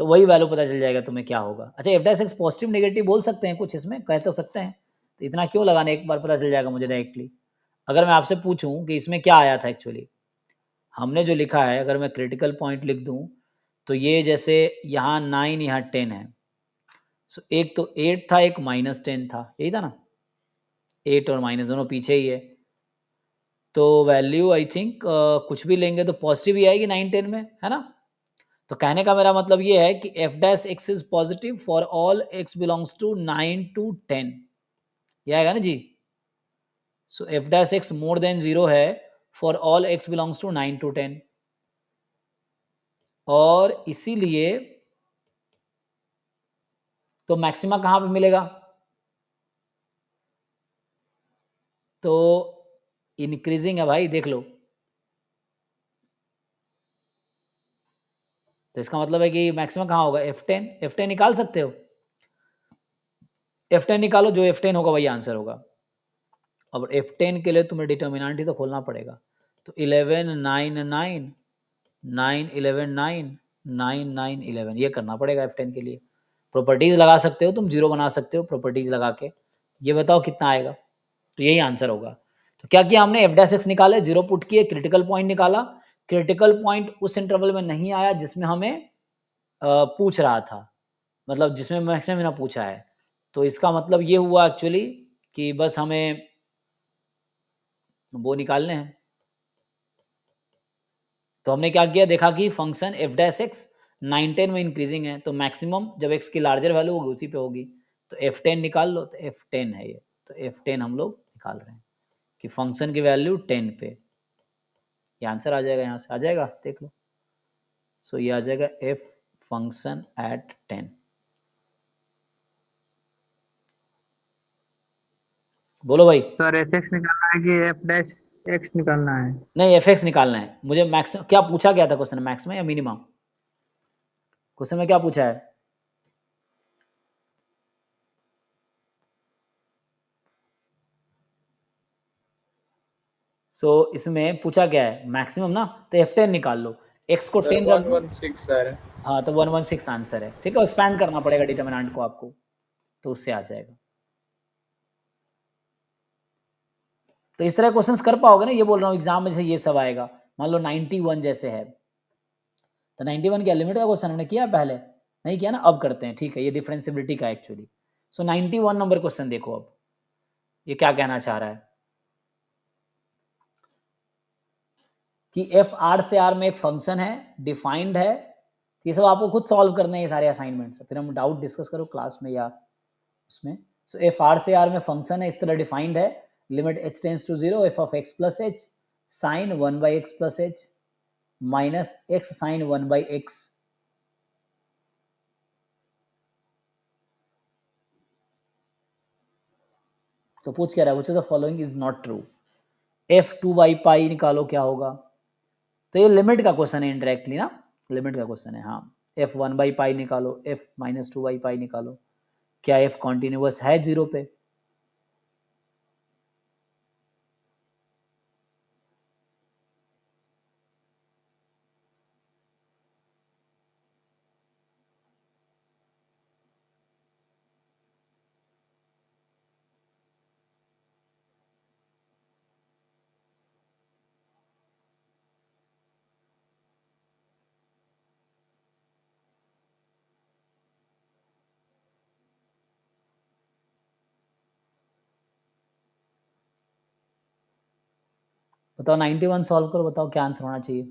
[SPEAKER 1] तो वही वैल्यू पता चल जाएगा तुम्हें क्या होगा। अच्छा F dash X positive negative बोल सकते हैं कुछ, इसमें कह तो सकते हैं, तो इतना क्यों लगाने, एक बार पता चल जाएगा मुझे डायरेक्टली। अगर मैं आपसे पूछूं कि इसमें क्या आया था एक्चुअली, हमने जो लिखा है अगर मैं क्रिटिकल पॉइंट लिख दूं, तो ये जैसे यहाँ 9 यहाँ 10 है, सो एक तो 8 था एक माइनस 10 था, यही था ना, 8 और माइनस दोनों पीछे ही है, तो वैल्यू आई थिंक कुछ भी लेंगे तो पॉजिटिव ही आएगी 9 10 में, है ना। तो कहने का मेरा मतलब ये है कि f dash x is positive for all x belongs to 9 to 10, ये आएगा ना जी। So f dash x more than 0 है for all x belongs to 9 to 10, और इसीलिए तो मैक्सिमा कहां पे मिलेगा, तो इंक्रीजिंग है भाई, देख लो। तो इसका मतलब है कि मैक्सिमम कहाँ होगा, F10, F10 निकाल सकते हो, F10 निकालो, जो F10 होगा वही आंसर होगा। अब F10 के लिए तुम्हें डिटर्मिनेंट ही तो खोलना पड़ेगा। तो 11 9 9 9 11 9 9 9 11 ये करना पड़ेगा F10 के लिए। प्रॉपर्टीज लगा सकते हो तुम, जीरो बना सकते हो प्रॉपर्टीज लगा के। ये बताओ कितना आएगा, तो यही आंसर होगा। तो क्या किया हमने, f'(x) निकाले, जीरो पुट किए, क्रिटिकल पॉइंट निकाला। क्रिटिकल पॉइंट उस इंटरवल में नहीं आया जिसमें हमें पूछ रहा था, मतलब जिसमें मैक्सिमम ना पूछा है। तो इसका मतलब ये हुआ एक्चुअली कि बस हमें वो निकालने हैं। तो हमने क्या किया, देखा कि फंक्शन f'(x) 9 10 में इंक्रीजिंग है, तो मैक्सिमम जब x की लार्जर वैल्यू होगी उसी पे होगी। तो f10 निकाल लो, तो f10 है ये। तो f10 हम लोग निकाल रहे हैं कि फंक्शन की वैल्यू 10 पे, ये आंसर आ जाएगा, यहाँ से आ जाएगा, देख लो। सो ये आ जाएगा f फंक्शन एट 10। बोलो भाई।
[SPEAKER 2] सर एफ एक्स निकालना है कि एफ डैश एक्स निकालना है?
[SPEAKER 1] नहीं, f(x) निकालना है मुझे। मैक्सिमम क्या पूछा गया था क्वेश्चन, मैक्सिमम या मिनिमम? क्वेश्चन में क्या पूछा है? इसमें पूछा क्या है, मैक्सिमम ना, तो f10 निकाल लो, x को
[SPEAKER 6] सर
[SPEAKER 1] 10 रख दो।
[SPEAKER 6] 116 सर।
[SPEAKER 1] हाँ, तो 116 आंसर है, ठीक है। एक्सपैंड करना पड़ेगा डिटर्मिनेंट को आपको, तो उससे आ जाएगा। तो इस तरह क्वेश्चंस कर पाओगे ना, ये बोल रहा हूँ एग्जाम में जैसे ये सब आएगा। मान लो 91 जैसे है, तो 91 क्या लिमिट का क्वेश्चन हमने किया पहले? नहीं किया ना, अब करते हैं, ठीक है। ये डिफरेंशिएबिलिटी का एक्चुअली। 91 नंबर क्वेश्चन देखो अब, ये क्या कहना चाह रहा है कि एफ आर से आर में एक फंक्शन है, डिफाइंड है। ये सब आपको खुद सॉल्व करने हैं, ये सारे असाइनमेंट्स, फिर हम डाउट डिस्कस करो क्लास में या उसमें। सो एफ आर से आर में फंक्शन है, इस तरह डिफाइंड है, limit h tends to 0 f of x प्लस h sine 1 by X plus h minus x sine 1 by X. तो पूछ क्या रहा है, the following is not true. f 2 by pi निकालो, क्या होगा? तो ये लिमिट का क्वेश्चन है इंडायरेक्टली ना, लिमिट का क्वेश्चन है। हाँ, f 1 बाई पाई निकालो, f माइनस 2 बाई पाई निकालो, क्या f कॉन्टिन्यूअस है 0 पे? बताओ 91 सॉल्व करो, बताओ क्या आंसर होना चाहिए।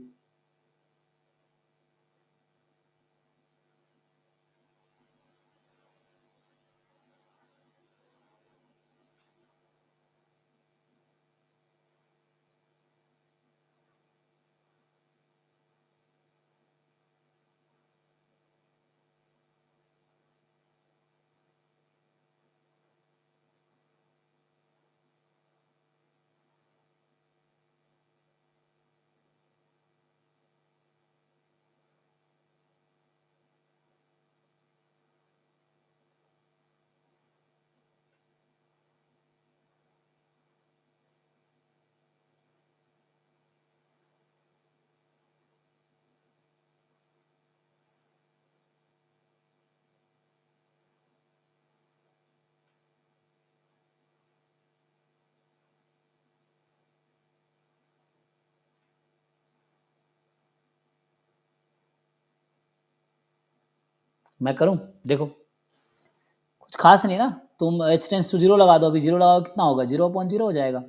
[SPEAKER 1] मैं करूं, देखो कुछ खास नहीं ना, तुम h टेंस टू 0 लगा दो, अभी 0 लगाओ कितना होगा, 0/0 हो जाएगा।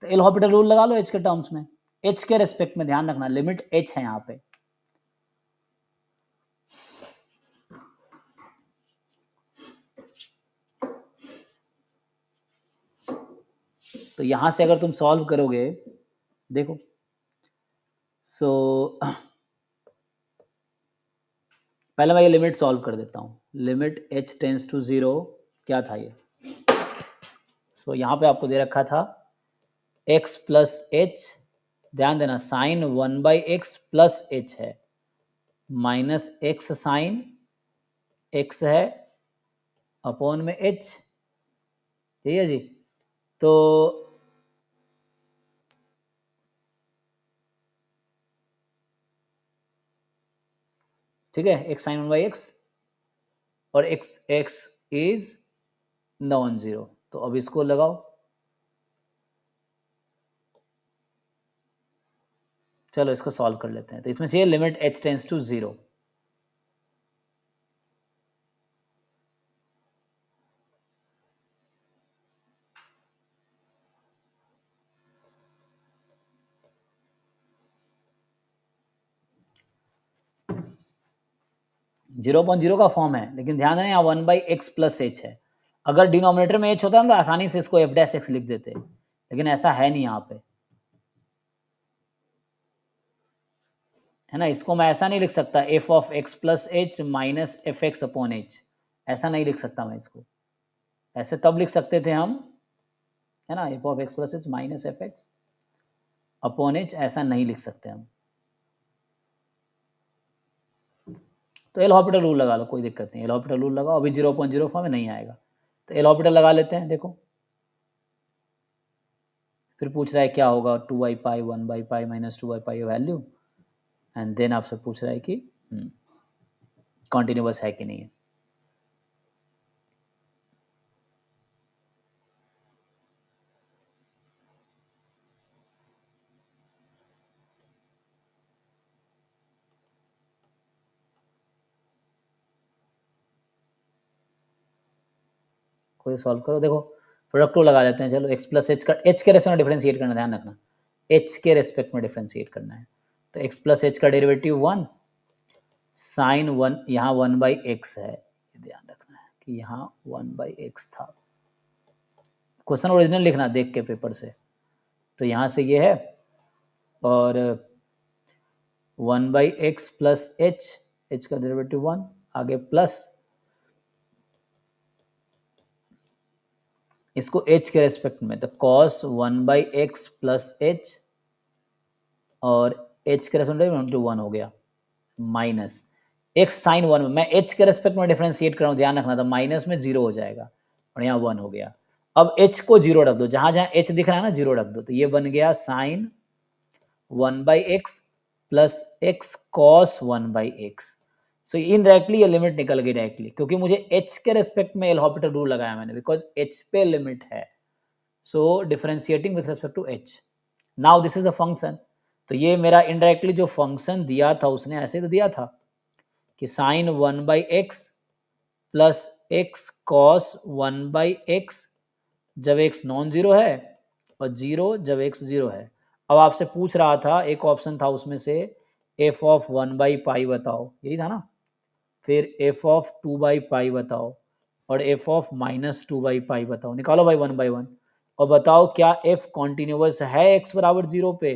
[SPEAKER 1] तो एल हॉपिटल रूल लगा लो एच के टर्म्स में, एच के रेस्पेक्ट में ध्यान रखना, लिमिट एच है यहाँ पे। तो यहां से अगर तुम सॉल्व करोगे, देखो सो पहले मैं ये लिमिट सॉल्व कर देता हूँ। लिमिट h टेंस टू 0 क्या था ये, सो यहाँ पे आपको दे रखा था x प्लस एच, ध्यान देना साइन 1/x प्लस एच है, माइनस एक्स साइन x है अपॉन में h, ठीक है जी। तो ठीक है, x साइन 1/x और x इज नॉन जीरो, तो अब इसको लगाओ, चलो इसको सॉल्व कर लेते हैं। तो इसमें चाहिए limit h tends to 0, zero upon zero का फॉर्म है, लेकिन ध्यान देना यहाँ 1/x प्लस एच है। अगर डिनोमिनेटर में h होता ना तो आसानी से इसको f डैश x लिख देते, लेकिन ऐसा है नहीं यहाँ पे, है ना। इसको मैं ऐसा नहीं लिख सकता f of x plus H minus F x upon H, ऐसा नहीं लिख सकता मैं इसको। ऐसे तब लिख सकते थे हम, है ना, f of x plus H minus F x upon H, ऐसा नहीं लिख सकते हम। तो एल हॉपिटल रूल लगा लो, कोई दिक्कत नहीं, एल हॉपिटल रूल लगाओ, अभी 0.0 फॉर्म में नहीं आएगा, तो एल हॉपिटल लगा लेते हैं। देखो फिर पूछ रहा है क्या होगा, 2/पाई 1/पाई माइनस 2/पाई वैल्यू, एंड देन आपसे पूछ रहा है कि कॉन्टिन्यूअस है कि नहीं है। कोई सॉल्व करो, देखो प्रोडक्ट टू लगा लेते हैं। चलो x प्लस एच का, h के रेस्पेक्ट में डिफरेंशिएट करना, ध्यान रखना h के रेस्पेक्ट में डिफरेंशिएट करना है। तो x प्लस एच का डेरिवेटिव 1 साइन 1, यहाँ 1/x है, ध्यान रखना है कि यहाँ 1/x था। क्वेश्चन ओरिजिनल लिखना देख के पेपर से, तो यहाँ से ये है और 1/x प्लस एच, h का डेरिवेटिव 1, आगे प्लस इसको h के रेस्पेक्ट में, तो cos 1/x प्लस एच और h के रेस्पेक्ट में 1 हो गया, माइनस x साइन 1 में, मैं h के रेस्पेक्ट में डिफरेंशिएट कर रहा हूँ, ध्यान रखना था, माइनस में 0 हो जाएगा और यहाँ 1 हो गया। अब h को 0 रख दो, जहां जहां h दिख रहा है ना 0 रख दो, तो ये बन गया sine 1/x plus x cos 1/x। So indirectly ये लिमिट निकल गई डायरेक्टली, क्योंकि मुझे h के रेस्पेक्ट में एल हॉपिटल रूल लगाया मैंने, बिकॉज h पे लिमिट है, so differentiating with respect to h। Now this is a function, तो ये मेरा इनडायरेक्टली जो फंक्शन दिया था उसने ऐसे तो दिया था कि sign 1/x plus x cos 1/x जब x नॉन जीरो है और 0 जब x 0 है। अब आपसे पूछ रहा था, एक ऑप्शन था उसमें से f ऑफ 1/पाई बताओ, यही था ना, फिर f ऑफ 2/पाई बताओ और f ऑफ माइनस 2/पाई बताओ, निकालो भाई 1/1 और बताओ क्या f कॉन्टिन्यूअस है x बराबर 0 पे।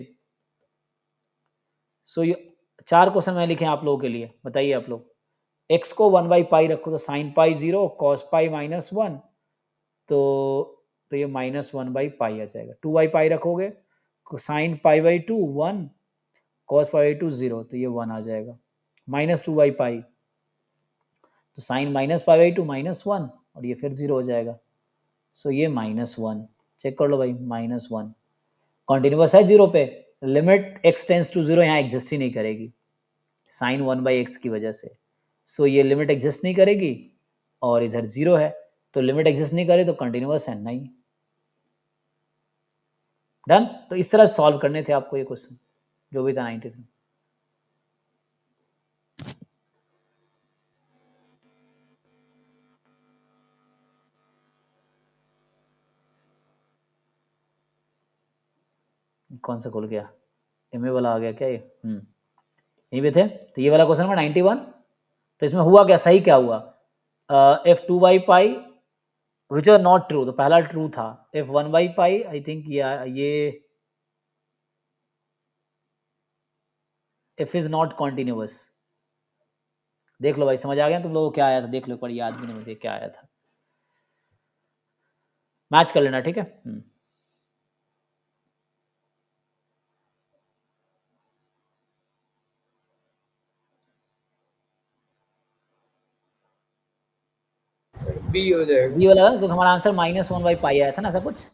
[SPEAKER 1] सो ये 4 क्वेश्चन मैं लिखे आप लोगों के लिए, बताइए आप लोग। x को 1/पाई रखो तो sine pi 0, cos pi minus 1, तो ये माइनस 1/पाई आ जाएगा। 2/पाई रखोगे sine pi by 2 1, cos pi by 2 0, तो ये 1 आ जाएगा। माइनस 2/पाई, तो sine minus pi by 2 minus 1 और ये फिर 0 हो जाएगा। सो ये -1, चेक कर लो भाई, -1 कॉन्टिन्यूअस है 0 पे, लिमिट x टेंस टू 0 यहाँ एग्जिस्ट ही नहीं करेगी साइन 1/x की वजह से। सो ये लिमिट एग्जिस्ट नहीं करेगी और इधर 0 है, तो लिमिट एग्जिस्ट नहीं करे तो कंटिन्यूअस है नहीं। डन। तो इस तरह सॉल्व करने थे आपको ये क्वेश्चन, जो भी था 93। कौन सा खुल गया? MA वाला आ गया क्या ये? यहीं पे थे। तो ये वाला क्वेश्चन नंबर 91। तो इसमें हुआ क्या, सही क्या हुआ? F2 by pi which are not true, तो पहला ट्रू था। F1 by pi I think ये F इज नॉट कॉन्टिन्यूअस। देख लो भाई, समझ आ गया तुम लोगों को क्या आया था? देख लो, पर याद भी नहीं मुझे क्या आया था, मैच कर लेना, ठीक है।
[SPEAKER 6] बी हो जाएगा।
[SPEAKER 1] बी वाला, क्योंकि हमारा आंसर -1 बाई पाई आया था ना, ऐसा कुछ।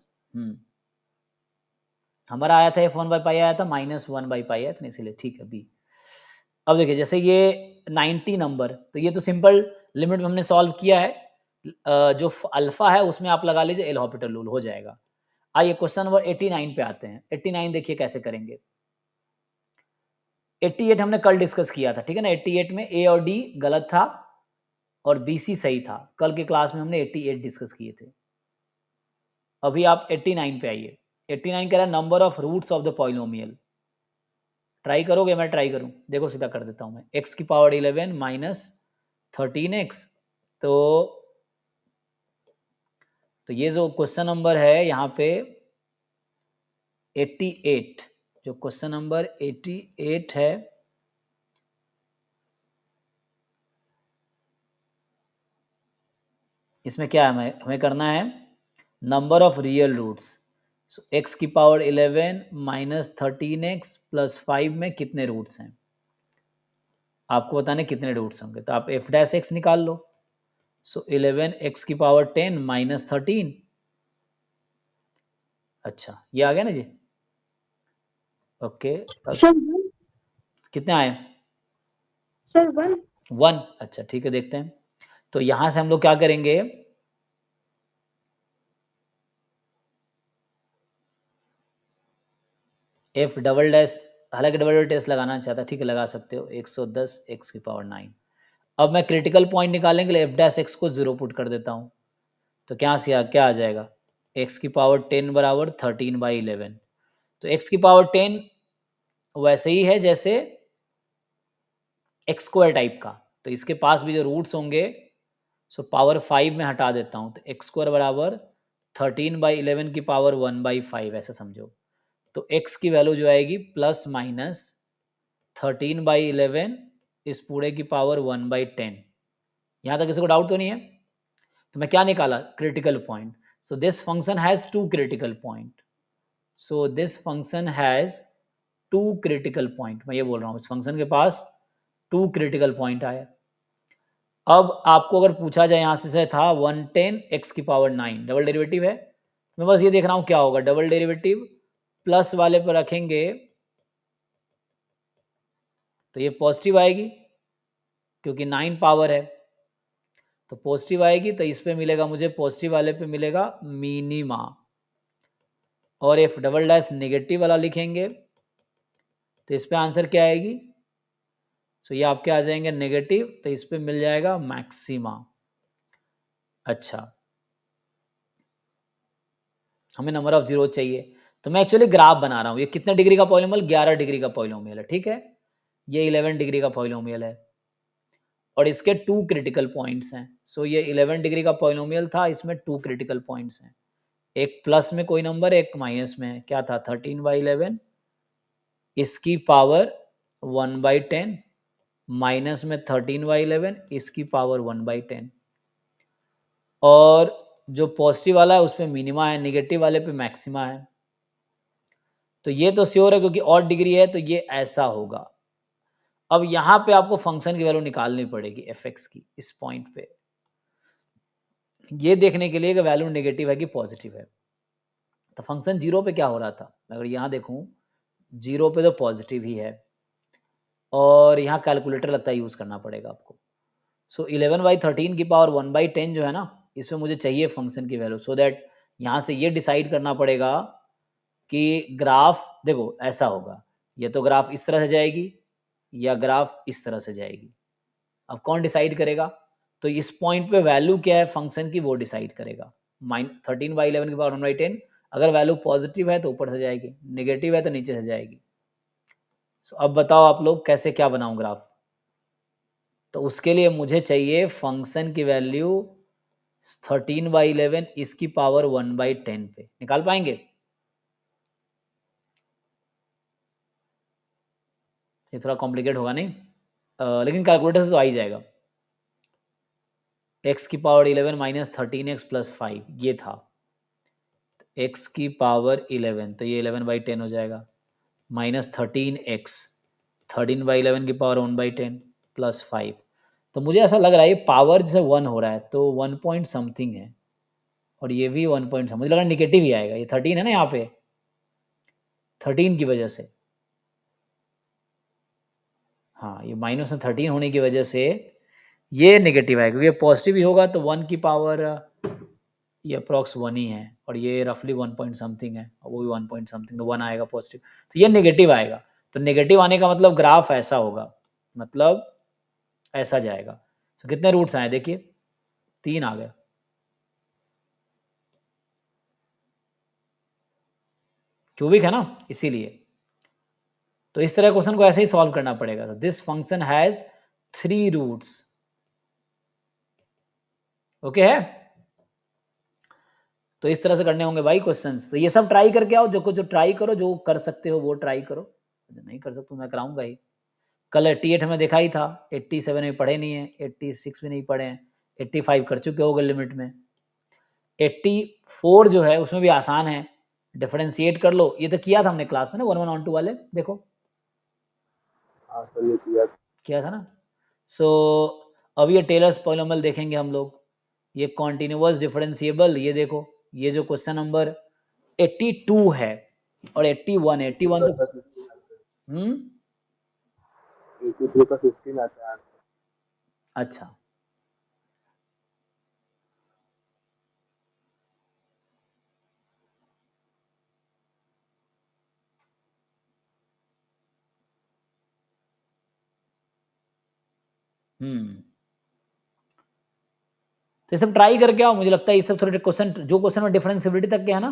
[SPEAKER 1] हमारा आया था F1 बाई पाई आया था, -1 बाई पाई आया था, इसीलिए ठीक है बी। अब देखिए, जैसे ये 90 नंबर, तो ये तो सिंपल लिमिट में हमने सॉल्व किया है। जो अल्फा है उसमें आप लगा लीजिए एल हॉपिटल रूल, हो जाएगा। आइए क्वेश्चन नंबर 89 पे आते हैं। 89 देखिए कैसे करेंगे। 88 हमने कल डिस्कस किया था, ठीक है ना। 88 में ए और डी गलत था और बी सी सही था। कल के क्लास में हमने 88 डिस्कस किए थे। अभी आप 89 पे आइए। 89 कह रहा है number of roots of the polynomial. Try करोगे? मैं ट्राई करूं? देखो सीधा कर देता हूं मैं। x की पावर 11 माइनस 13x। तो ये जो क्वेश्चन नंबर है यहाँ पे 88, जो क्वेश्चन नंबर 88 है, इसमें क्या है, हमें करना है number of real roots. So x की पावर 11 माइनस 13x प्लस 5 में कितने रूट्स हैं, आपको बताने कितने रूट्स होंगे। तो आप f डैश x निकाल लो। सो 11 x की पावर 10 माइनस 13। अच्छा, ये आ गया ना जी। ओके,
[SPEAKER 7] सर
[SPEAKER 1] कितने आए?
[SPEAKER 7] सर
[SPEAKER 1] 1। अच्छा ठीक है, देखते हैं। तो यहां से हम लोग क्या करेंगे, f डबल डैश, हालांकि डबल टेस्ट लगाना चाहता, ठीक है लगा सकते हो। 110 x की पावर 9। अब मैं क्रिटिकल पॉइंट निकालने के लिए f डैश x को 0 पुट कर देता हूं। तो क्या आ जाएगा, x की पावर 10 बराबर 13 बाई 11। तो x की पावर 10 वैसे ही है जैसे एक्स स्क्वायर टाइप का, तो इसके पास भी जो रूट्स होंगे, सो पावर 5 में हटा देता हूं। तो एक्स स्क्वायर बराबर 13 बाई 11 की पावर 1 बाई 5, ऐसा समझो। तो x की वैल्यू जो आएगी प्लस माइनस 13 बाई 11 इस पूरे की पावर 1 बाई 10। यहाँ तक किसी को डाउट तो नहीं है? तो मैं क्या निकाला, critical point. So this function has 2 critical point. So this function has 2 critical point. मैं ये बोल रहा हूँ, इस फंक्शन के पास 2 क्रिटिकल पॉइंट आए। अब आपको अगर पूछा जाए, यहाँ से था 110 x की पावर 9, डबल डेरिवेटिव है। मैं बस ये देख रहा हूँ क्या होगा, डबल डेरिवेटिव प्लस वाले पर रखेंगे तो ये पॉजिटिव आएगी, क्योंकि 9 पावर है तो पॉजिटिव आएगी। तो इस पे मिलेगा मुझे, पॉजिटिव वाले पे मिलेगा मिनिमा। और एफ डबल डैश नेगेटिव वाला लिखेंगे तो इस पे आंसर क्या आएगी, सो ये आपके आ जाएंगे नेगेटिव, तो इस पे मिल जाएगा मैक्सिमा। अच्छा, हमें नंबर ऑफ जीरो चाहिए, तो मैं एक्चुअली ग्राफ बना रहा हूँ। ये कितने डिग्री का पॉलिनोमियल, 11 डिग्री का पॉलिनोमियल है, ठीक है। ये 11 डिग्री का पॉलिनोमियल है और इसके 2 क्रिटिकल पॉइंट्स हैं। सो ये 11 डिग्री का पॉलिनोमियल था, इसमें 2 क्रिटिकल पॉइंट्स हैं, एक प्लस में कोई नंबर, एक माइनस में। क्या था, 13 बाई 11 इसकी पावर 1 बाई 10 माइनस में 13 बाई 11 इसकी पावर 1 बाई 10। और जो पॉजिटिव वाला है उस पर मिनिमा है, नेगेटिव वाले पे मैक्सिमा है। तो ये तो श्योर है क्योंकि और डिग्री है, तो ये ऐसा होगा। अब यहाँ पे आपको फंक्शन की वैल्यू निकालनी पड़ेगी एफ एक्स की, इस पॉइंट पे, ये देखने के लिए कि वैल्यू नेगेटिव है कि पॉजिटिव है। तो फंक्शन 0 पे क्या हो रहा था, अगर यहाँ देखूँ 0 पे तो पॉजिटिव ही है, और यहाँ कैलकुलेटर लगता है यूज़ करना पड़ेगा आपको। सो 11 बाई 13 की पावर 1 बाई 10 जो है ना, इसमें मुझे चाहिए फंक्शन की वैल्यू, सो दैट यहाँ से ये डिसाइड करना पड़ेगा कि ग्राफ देखो ऐसा होगा, ये तो ग्राफ इस तरह से जाएगी या ग्राफ इस तरह से जाएगी। अब कौन डिसाइड करेगा, तो इस पॉइंट पे वैल्यू क्या है फंक्शन की वो डिसाइड करेगा। 13 बाई 11 की पावर 1 बाई 10 अगर वैल्यू पॉजिटिव है तो ऊपर से जाएगी, नेगेटिव है तो नीचे से जाएगी। सो अब बताओ आप लोग कैसे क्या बनाऊं ग्राफ। तो उसके लिए मुझे चाहिए फंक्शन की वैल्यू 13/11 इसकी पावर 1/10 पे। निकाल पाएंगे? ये थोड़ा कॉम्प्लिकेट होगा नहीं, लेकिन कैलकुलेटर से तो आ ही जाएगा। x की पावर 11 माइनस 13x प्लस 5 ये था, x की पावर 11 तो ये 11/10 हो जाएगा, माइनस 13x 13/11 की पावर 1/10 प्लस 5। तो मुझे ऐसा लग रहा है ये पावर जैसे 1 हो रहा है तो 1 पॉइंट समथिंग है, और ये भी 1 पॉइंट, मुझे लगा निगेटिव ही आएगा। ये 13 है ना यहाँ पे, 13 की वजह से, हाँ ये माइनस 13 होने की वजह से ये नेगेटिव आएगा, क्योंकि पॉजिटिव ही होगा तो 1 की पावर ये अप्रॉक्स 1 ही है, और ये रफली 1 पॉइंट समथिंग है, और वो भी 1 पॉइंट समथिंग, तो 1 आएगा पॉजिटिव, तो ये नेगेटिव आएगा। तो नेगेटिव आने का मतलब ग्राफ ऐसा होगा, मतलब ऐसा जाएगा। तो कितने रूट्स आए देखिए, 3 आ गए। क्यूबिक है ना, इसीलिए। तो इस तरह क्वेश्चन को ऐसे ही सॉल्व करना पड़ेगा। तो this function has 3 roots, okay है। तो इस तरह से करने होंगे भाई क्वेश्चंस। तो ये सब ट्राई करके आओ, जो ट्राई करो, जो कर सकते हो वो ट्राई करो, जो नहीं कर सकते मैं कराऊंगा ही। कल 88 में देखा ही था, 87 में पढ़े नहीं है, 86 में नहीं पढ़े हैं, 85 कर चुके होगे लिमिट में। 84 जो है उसमें भी आसान है, डिफरेंशिएट कर लो। ये तो किया था हमने क्लास में ना, 1 1 on 2 वाले, देखो
[SPEAKER 4] हाँ सर ये किया
[SPEAKER 1] था ना। सो अब ये टेलर्स पॉलिनोमियल देखेंगे हम लोग। ये कॉन्टिन्यूअस डिफरेंशिएबल, ये देखो, ये जो क्वेश्चन नंबर 82 है और 81 है, 81 तो
[SPEAKER 4] 83 का 15 आता है आंसर।
[SPEAKER 1] अच्छा तो ये सब ट्राई करके आओ। मुझे लगता है ये सब थोड़े क्वेश्चन, जो क्वेश्चन में डिफरेंशिएबिलिटी तक के है ना,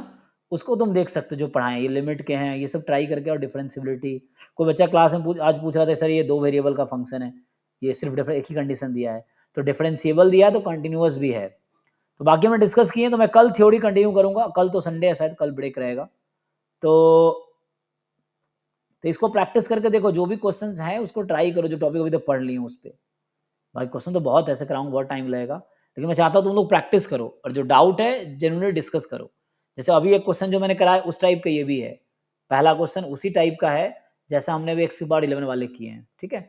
[SPEAKER 1] उसको तुम देख सकते हो, जो पढ़ाएं ये लिमिट के हैं, ये सब ट्राई करके आओ। डिफरेंशिएबिलिटी, कोई बच्चा क्लास में आज पूछ रहा था सर ये 2 वेरिएबल का फंक्शन है, ये सिर्फ एक ही कंडीशन दिया है, तो डिफरेंशिएबल दिया है तो कंटिन्यूअस भी है। तो बाकी हमने डिस्कस किए, तो मैं कल थ्योरी कंटिन्यू करूंगा। कल तो संडे है, शायद कल ब्रेक रहेगा। तो इसको प्रैक्टिस करके देखो, जो भी क्वेश्चंस हैं उसको ट्राई करो, जो टॉपिक अभी तक पढ़ लिए उस पर। भाई क्वेश्चन तो बहुत ऐसे कराऊंगा, बहुत टाइम लगेगा, लेकिन मैं चाहता हूँ तुम लोग प्रैक्टिस करो, और जो डाउट है जेन्युइनली डिस्कस करो। जैसे अभी एक क्वेश्चन जो मैंने कराया उस टाइप का ये भी है, पहला क्वेश्चन उसी टाइप का है जैसा हमने भी x की पावर 11 वाले किए हैं, ठीक है।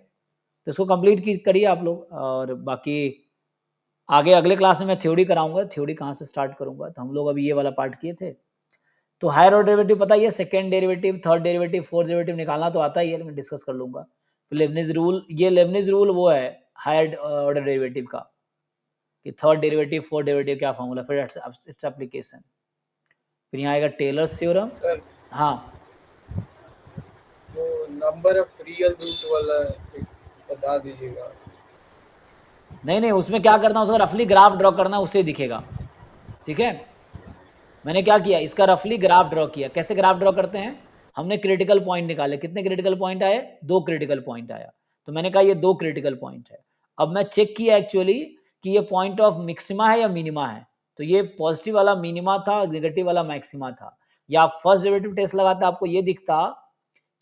[SPEAKER 1] तो इसको कंप्लीट करिए आप लोग, और बाकी आगे अगले क्लास में मैं थ्योरी कराऊंगा। थ्योरी कहाँ से स्टार्ट करूंगा, तो हम लोग अभी ये वाला पार्ट किए थे। तो हायर ऑर्डर डेरिवेटिव पता ही है, second derivative, third derivative, fourth derivative निकालना तो आता ही है, लेकिन डिस्कस कर लूंगा। तो लेबनिज रूल, ये लेबनिज रूल वो है हायर ऑर्डर डेरिवेटिव का, कि थर्ड डेरिवेटिव फोर्थ डेरिवेटिव क्या फॉर्मूला, फिर इट्स एप्लीकेशन, फिर यहाँ आएगा टेलर्स थ्योरम।
[SPEAKER 6] सर
[SPEAKER 1] हाँ
[SPEAKER 6] वो नंबर ऑफ रियल रूट वाला एक बता दीजिएगा।
[SPEAKER 1] नहीं उसमें क्या करना है, उसका रफली ग्राफ ड्रॉ करना, उससे दिखेगा, ठीक है। मैंने क्या किया, इसका रफली ग्राफ ड्रॉ किया। कैसे ग्राफ ड्रॉ करते हैं, हमने क्रिटिकल पॉइंट निकाले। कितने क्रिटिकल पॉइंट आए, 2 क्रिटिकल पॉइंट आया। तो मैंने कहा ये 2 क्रिटिकल पॉइंट है। अब मैं चेक किया एक्चुअली कि ये पॉइंट ऑफ मिक्सिमा है या मिनिमा है। तो ये पॉजिटिव वाला मिनिमा था, नेगेटिव वाला मैक्सिमा था। या आप फर्स्ट डेरिवेटिव टेस्ट लगाते आपको ये दिखता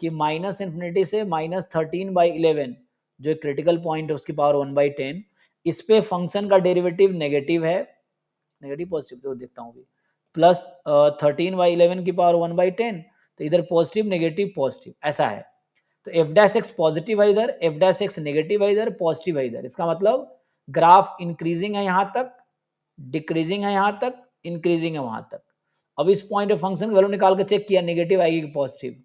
[SPEAKER 1] कि माइनस इन्फिनिटी से माइनस 13/11 जो क्रिटिकल पॉइंट है उसकी पावर 1/10, इस पे फंक्शन का डेरिवेटिव नेगेटिव है, नेगेटिव पॉजिटिव तो देखता हूँ, प्लस 13/11 की पावर 1/10, तो इधर पॉजिटिव नेगेटिव पॉजिटिव ऐसा है। तो एफ डैश एक्स पॉजिटिव है इधर, एफ डैश एक्स नेगेटिव है इधर, पॉजिटिव है इधर। इसका मतलब ग्राफ इंक्रीजिंग है यहाँ तक, डिक्रीजिंग है यहाँ तक, इंक्रीजिंग है वहां तक। अब इस पॉइंट ऑफ फंक्शन वैल्यू निकाल के चेक किया, नेगेटिव आएगी कि पॉजिटिव।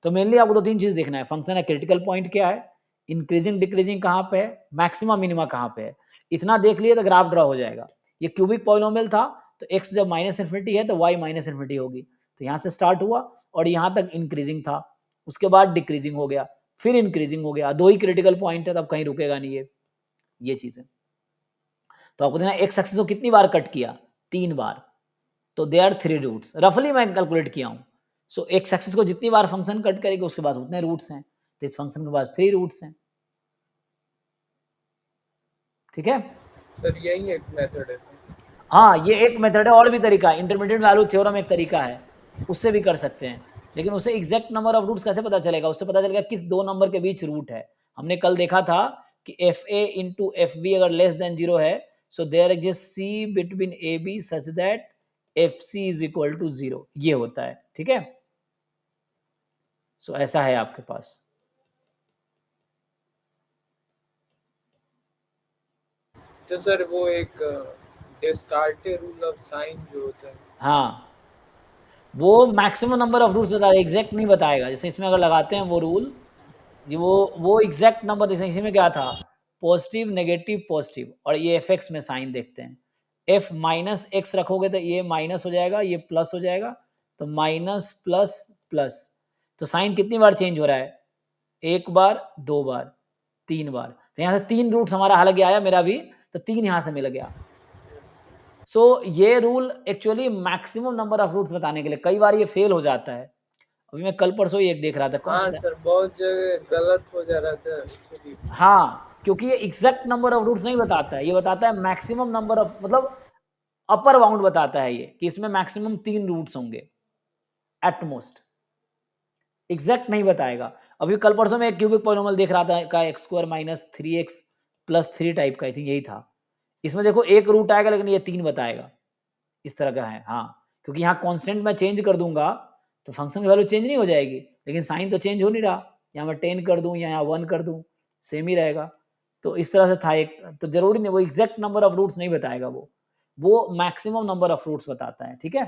[SPEAKER 1] तो मेनली आपको 2-3 चीज देखना है, फंक्शन है क्रिटिकल पॉइंट क्या है, इंक्रीजिंग डिक्रीजिंग कहाँ पे है, मैक्सिमम मिनिमा कहाँ पे है। इतना देख लिए तो ग्राफ ड्रॉ हो जाएगा। ये क्यूबिक पॉलिनोमियल था, तो x जब माइनस इन्फिनिटी है तो y माइनस इन्फिनिटी होगी। तो यहाँ से स्टार्ट हुआ और यहाँ तक इंक्रीजिंग था, उसके बाद डिक्रीजिंग हो गया, फिर इंक्रीजिंग हो गया। 2 ही क्रिटिकल पॉइंट है, तब कहीं रुकेगा नहीं ये चीज है। तो आपको देखना x एक्सिस को कितनी बार कट किया, 3 बार। तो दे आर 3 रूट्स, रफली मैं कैलकुलेट किया हूँ। सो एक एक्सिस को जितनी बार फंक्शन कट करेगी उसके पास उतने रूट्स हैं, तो इस फंक्शन के पास 3 रूट्स हैं। ठीक है
[SPEAKER 6] सर यही एक मेथड है सर।
[SPEAKER 1] हाँ, ये एक मेथड है, और भी तरीका है, इंटरमीडिएट वैल्यू थ्योरम एक तरीका है, उससे भी कर सकते हैं। लेकिन उसे एग्जैक्ट नंबर ऑफ रूट्स कैसे पता चलेगा? उससे पता चलेगा किस दो नंबर के बीच रूट है। हमने कल देखा था कि F A into F B अगर लेस देन 0 है, so there exist C between A B such that F C is equal to 0, ये होता है। ठीक है, सो ऐसा है आपके पास।
[SPEAKER 6] तो सर वो एक डिस्कार्टे रूल ऑफ साइन जो होता है,
[SPEAKER 1] हाँ, वो मैक्सिमम नंबर ऑफ रूट्स बता, एग्जैक्ट नहीं बताएगा। जैसे इसमें अगर लगाते हैं वो रूल, ये वो एग्जैक्ट नंबर, जैसे इसी में क्या था, पॉजिटिव नेगेटिव पॉजिटिव, और ये एफ एक्स में साइन देखते हैं, एफ माइनस एक्स रखोगे तो ये माइनस हो जाएगा, ये प्लस हो जाएगा, तो माइनस प्लस प्लस। तो साइन कितनी बार चेंज हो रहा है? एक बार, दो बार, तीन बार। तो यहाँ से 3 रूट्स हमारा हालांकि आया, मेरा भी, तो 3 यहाँ से मिल गया। सो ये rule actually maximum number of roots बताने के लिए, कई बार ये फेल हो जाता है। अभी मैं कल परसों ही एक देख रहा था, कौन
[SPEAKER 6] हाँ
[SPEAKER 1] सा?
[SPEAKER 6] सर बहुत जगह गलत हो जा रहा था इसलिए।
[SPEAKER 1] हाँ, क्योंकि ये एग्जैक्ट नंबर ऑफ रूट्स नहीं बताता है, ये बताता है मैक्सिमम नंबर ऑफ, मतलब अपर बाउंड बताता है ये, कि इसमें मैक्सिमम 3 रूट्स होंगे एट मोस्ट, एग्जैक्ट नहीं बताएगा। अभी कल परसों में एक क्यूबिक पॉलिनोमियल देख रहा था का x square minus 3x plus 3 type का, आई थिंक यही था। इसमें देखो एक रूट आएगा लेकिन ये 3 बताएगा, इस तरह का है। हाँ, क्योंकि यहाँ कांस्टेंट मैं चेंज कर दूंगा तो फंक्शन की वैल्यू चेंज नहीं हो जाएगी, लेकिन साइन तो चेंज हो नहीं रहा। यहाँ मैं 10 कर दूं या यहाँ 1 कर दूं, सेम ही रहेगा। तो इस तरह से था एक, तो जरूरी नहीं, वो एग्जैक्ट नंबर ऑफ रूट्स नहीं बताएगा, वो मैक्सिमम नंबर ऑफ रूट्स बताता है। ठीक है,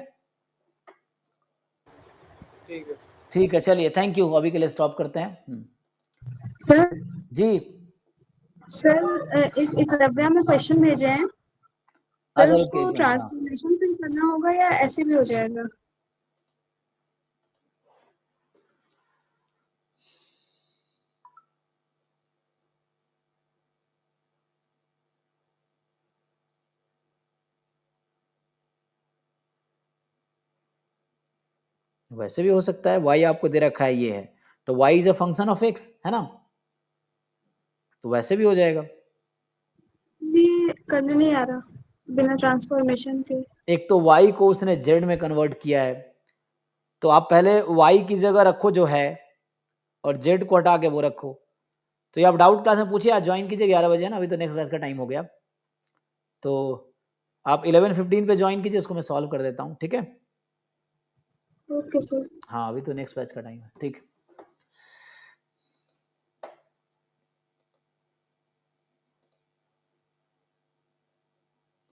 [SPEAKER 6] ठीक है सर।
[SPEAKER 1] ठीक है, चलिए, थैंक यू, अभी के लिए स्टॉप करते हैं।
[SPEAKER 7] सर
[SPEAKER 1] जी,
[SPEAKER 7] सर इस एकलव्य में क्वेश्चन भेजे हैं सर,
[SPEAKER 1] अच्छा
[SPEAKER 7] उसको
[SPEAKER 1] रुकिए, हाँ,
[SPEAKER 7] ट्रांसफॉर्मेशन से करना होगा या ऐसे भी हो जाएगा?
[SPEAKER 1] वैसे भी हो सकता है। y आपको दे रखा है, ये है, तो y is a function of x, है ना, तो वैसे भी हो जाएगा।
[SPEAKER 7] ये करने नहीं आ रहा बिना ट्रांसफॉर्मेशन के।
[SPEAKER 1] एक तो y को उसने z में कन्वर्ट किया है, तो आप पहले y की जगह रखो जो है, और z को हटा के वो रखो। तो ये आप डाउट क्लास में पूछिए, आज ज्वाइन कीजिए, 11 बजे है ना, अभी तो नेक्स्ट क्लास का टाइम हो गया। तो आप 11:15 पे ज्वाइन कीजिए, इसको मैं सॉल्व कर देता हूँ। ठीक है,
[SPEAKER 7] ओके सर।
[SPEAKER 1] हाँ, अभी तो नेक्स्ट बैच का टाइम है। ठीक।